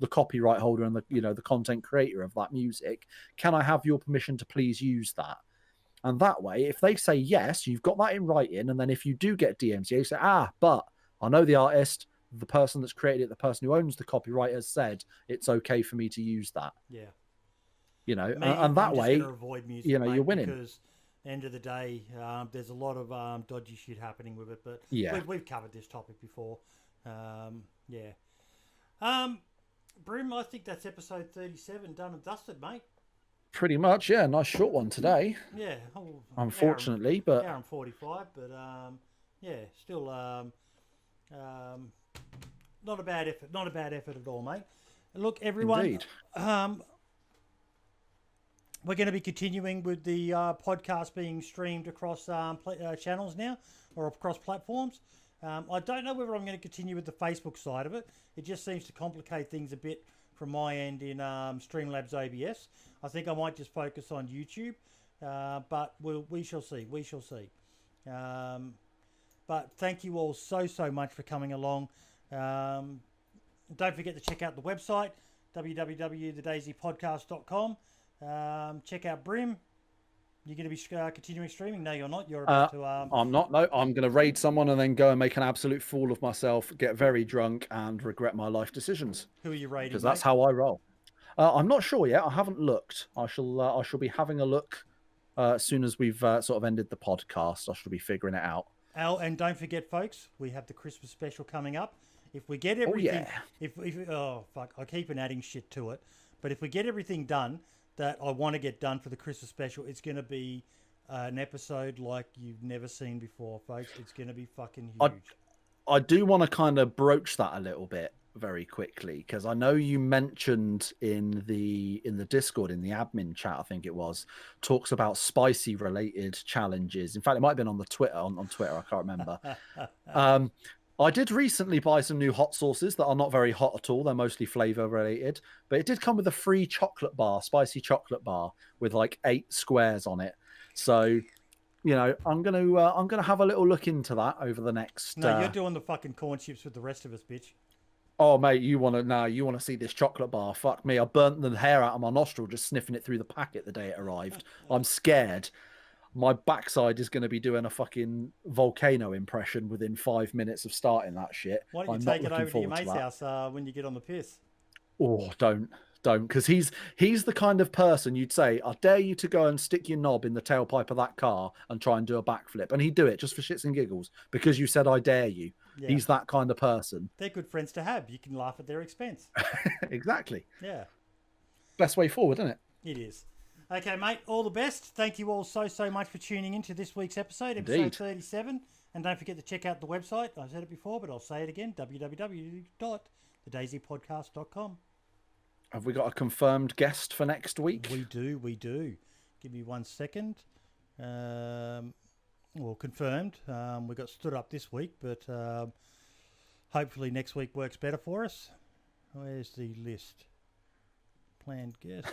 copyright holder and the content creator of that music? Can I have your permission to please use that? And that way, if they say yes, you've got that in writing. And then if you do get DMCA, you say, but I know the artist, the person that's created it, the person who owns the copyright, has said it's okay for me to use that. Yeah. You know, and that way, avoid music, you know, mate, you're winning. Because end of the day, there's a lot of dodgy shit happening with it. But we've covered this topic before. Brim, I think that's episode 37 done and dusted, mate. Pretty much, yeah. Nice short one today. Yeah. Unfortunately, hour and 45, but still not a bad effort. Not a bad effort at all, mate. And look, everyone. Indeed. We're going to be continuing with the podcast being streamed across channels now, or across platforms. I don't know whether I'm going to continue with the Facebook side of it. It just seems to complicate things a bit from my end in Streamlabs OBS. I think I might just focus on YouTube, but we shall see. We shall see. But thank you all so much for coming along. Don't forget to check out the website, www.thedayzpodcast.com. Check out Brim. You're going to be continuing streaming? No, you're not. You're about to. I'm not. No, I'm going to raid someone and then go and make an absolute fool of myself, get very drunk, and regret my life decisions. Who are you raiding? Because that's how I roll. I'm not sure yet. I haven't looked. I shall be having a look as soon as we've sort of ended the podcast. I shall be figuring it out. And don't forget, folks, we have the Christmas special coming up. If we get everything, oh fuck, I keep on adding shit to it. But if we get everything done that I want to get done for the Christmas special, it's going to be an episode like you've never seen before, folks. It's going to be fucking huge. I do want to kind of broach that a little bit very quickly, because I know you mentioned in the Discord, in the admin chat, I think it was, talks about spicy related challenges. In fact, it might have been on the Twitter on Twitter. I can't remember. I did recently buy some new hot sauces that are not very hot at all. They're mostly flavor related, but it did come with a free chocolate bar, spicy chocolate bar with like 8 squares on it. So, you know, I'm gonna have a little look into that over the next. No, you're doing the fucking corn chips with the rest of us, bitch. Oh mate, you want to see this chocolate bar? Fuck me, I burnt the hair out of my nostril just sniffing it through the packet the day it arrived. I'm scared. My backside is going to be doing a fucking volcano impression within 5 minutes of starting that shit. Why don't you take it over to your mate's house when you get on the piss? Oh, don't, because he's the kind of person you'd say, I dare you to go and stick your knob in the tailpipe of that car and try and do a backflip. And he'd do it just for shits and giggles because you said, I dare you. Yeah. He's that kind of person. They're good friends to have. You can laugh at their expense. Exactly. Yeah. Best way forward, isn't it? It is. Okay, mate, all the best. Thank you all so much for tuning in to this week's episode, Indeed. episode 37. And don't forget to check out the website. I said it before, but I'll say it again, www.thedayzpodcast.com. Have we got a confirmed guest for next week? We do. Give me 1 second. Well, confirmed. We got stood up this week, but hopefully next week works better for us. Where's the list? Planned guests.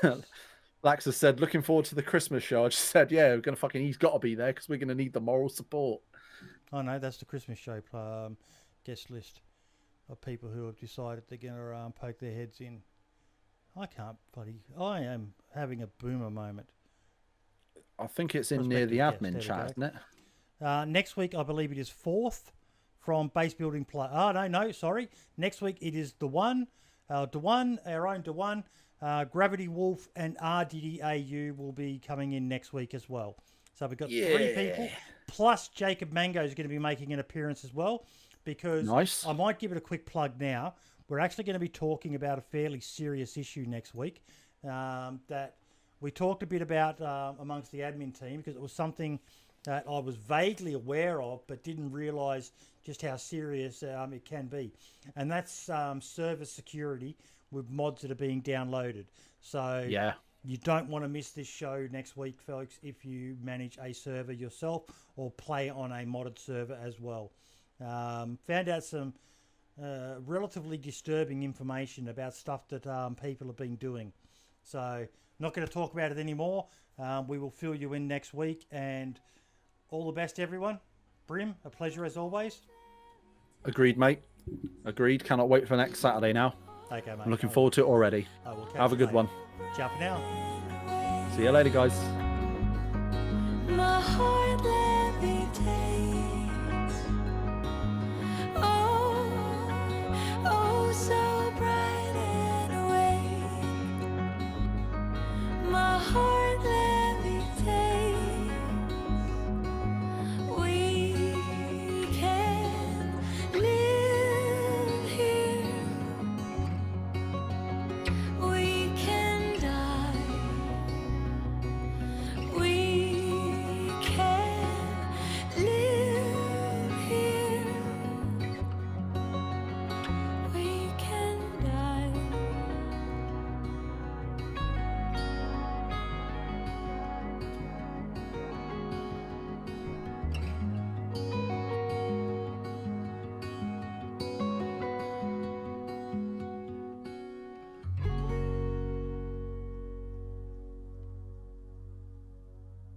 Lax has said, looking forward to the Christmas show. I just said, yeah, he's got to be there because we're going to need the moral support. Oh, no, that's the Christmas show guest list of people who have decided they're going to poke their heads in. I am having a boomer moment. I think it's in near the admin chat, isn't it? Next week, I believe it is 4th from Base Building Play. Oh, no, sorry. Next week, it is Daone, our own Daone. Gravity Wolf and RDDAU will be coming in next week as well. So we've got 3 people, plus Jacob Mango is going to be making an appearance as well, because nice. I might give it a quick plug now. We're actually going to be talking about a fairly serious issue next week that we talked a bit about amongst the admin team, because it was something that I was vaguely aware of but didn't realise just how serious it can be. And that's server security with mods that are being downloaded. So yeah, you don't want to miss this show next week, folks, if you manage a server yourself or play on a modded server as well. Found out some relatively disturbing information about stuff that people have been doing. So not going to talk about it anymore. We will fill you in next week, and all the best, everyone. Brim, a pleasure as always. Agreed, mate. Agreed. Cannot wait for next Saturday now. Okay, mate. I'm looking forward to it already. Have a good one. Ciao for now. See you later, guys. My heart levitates.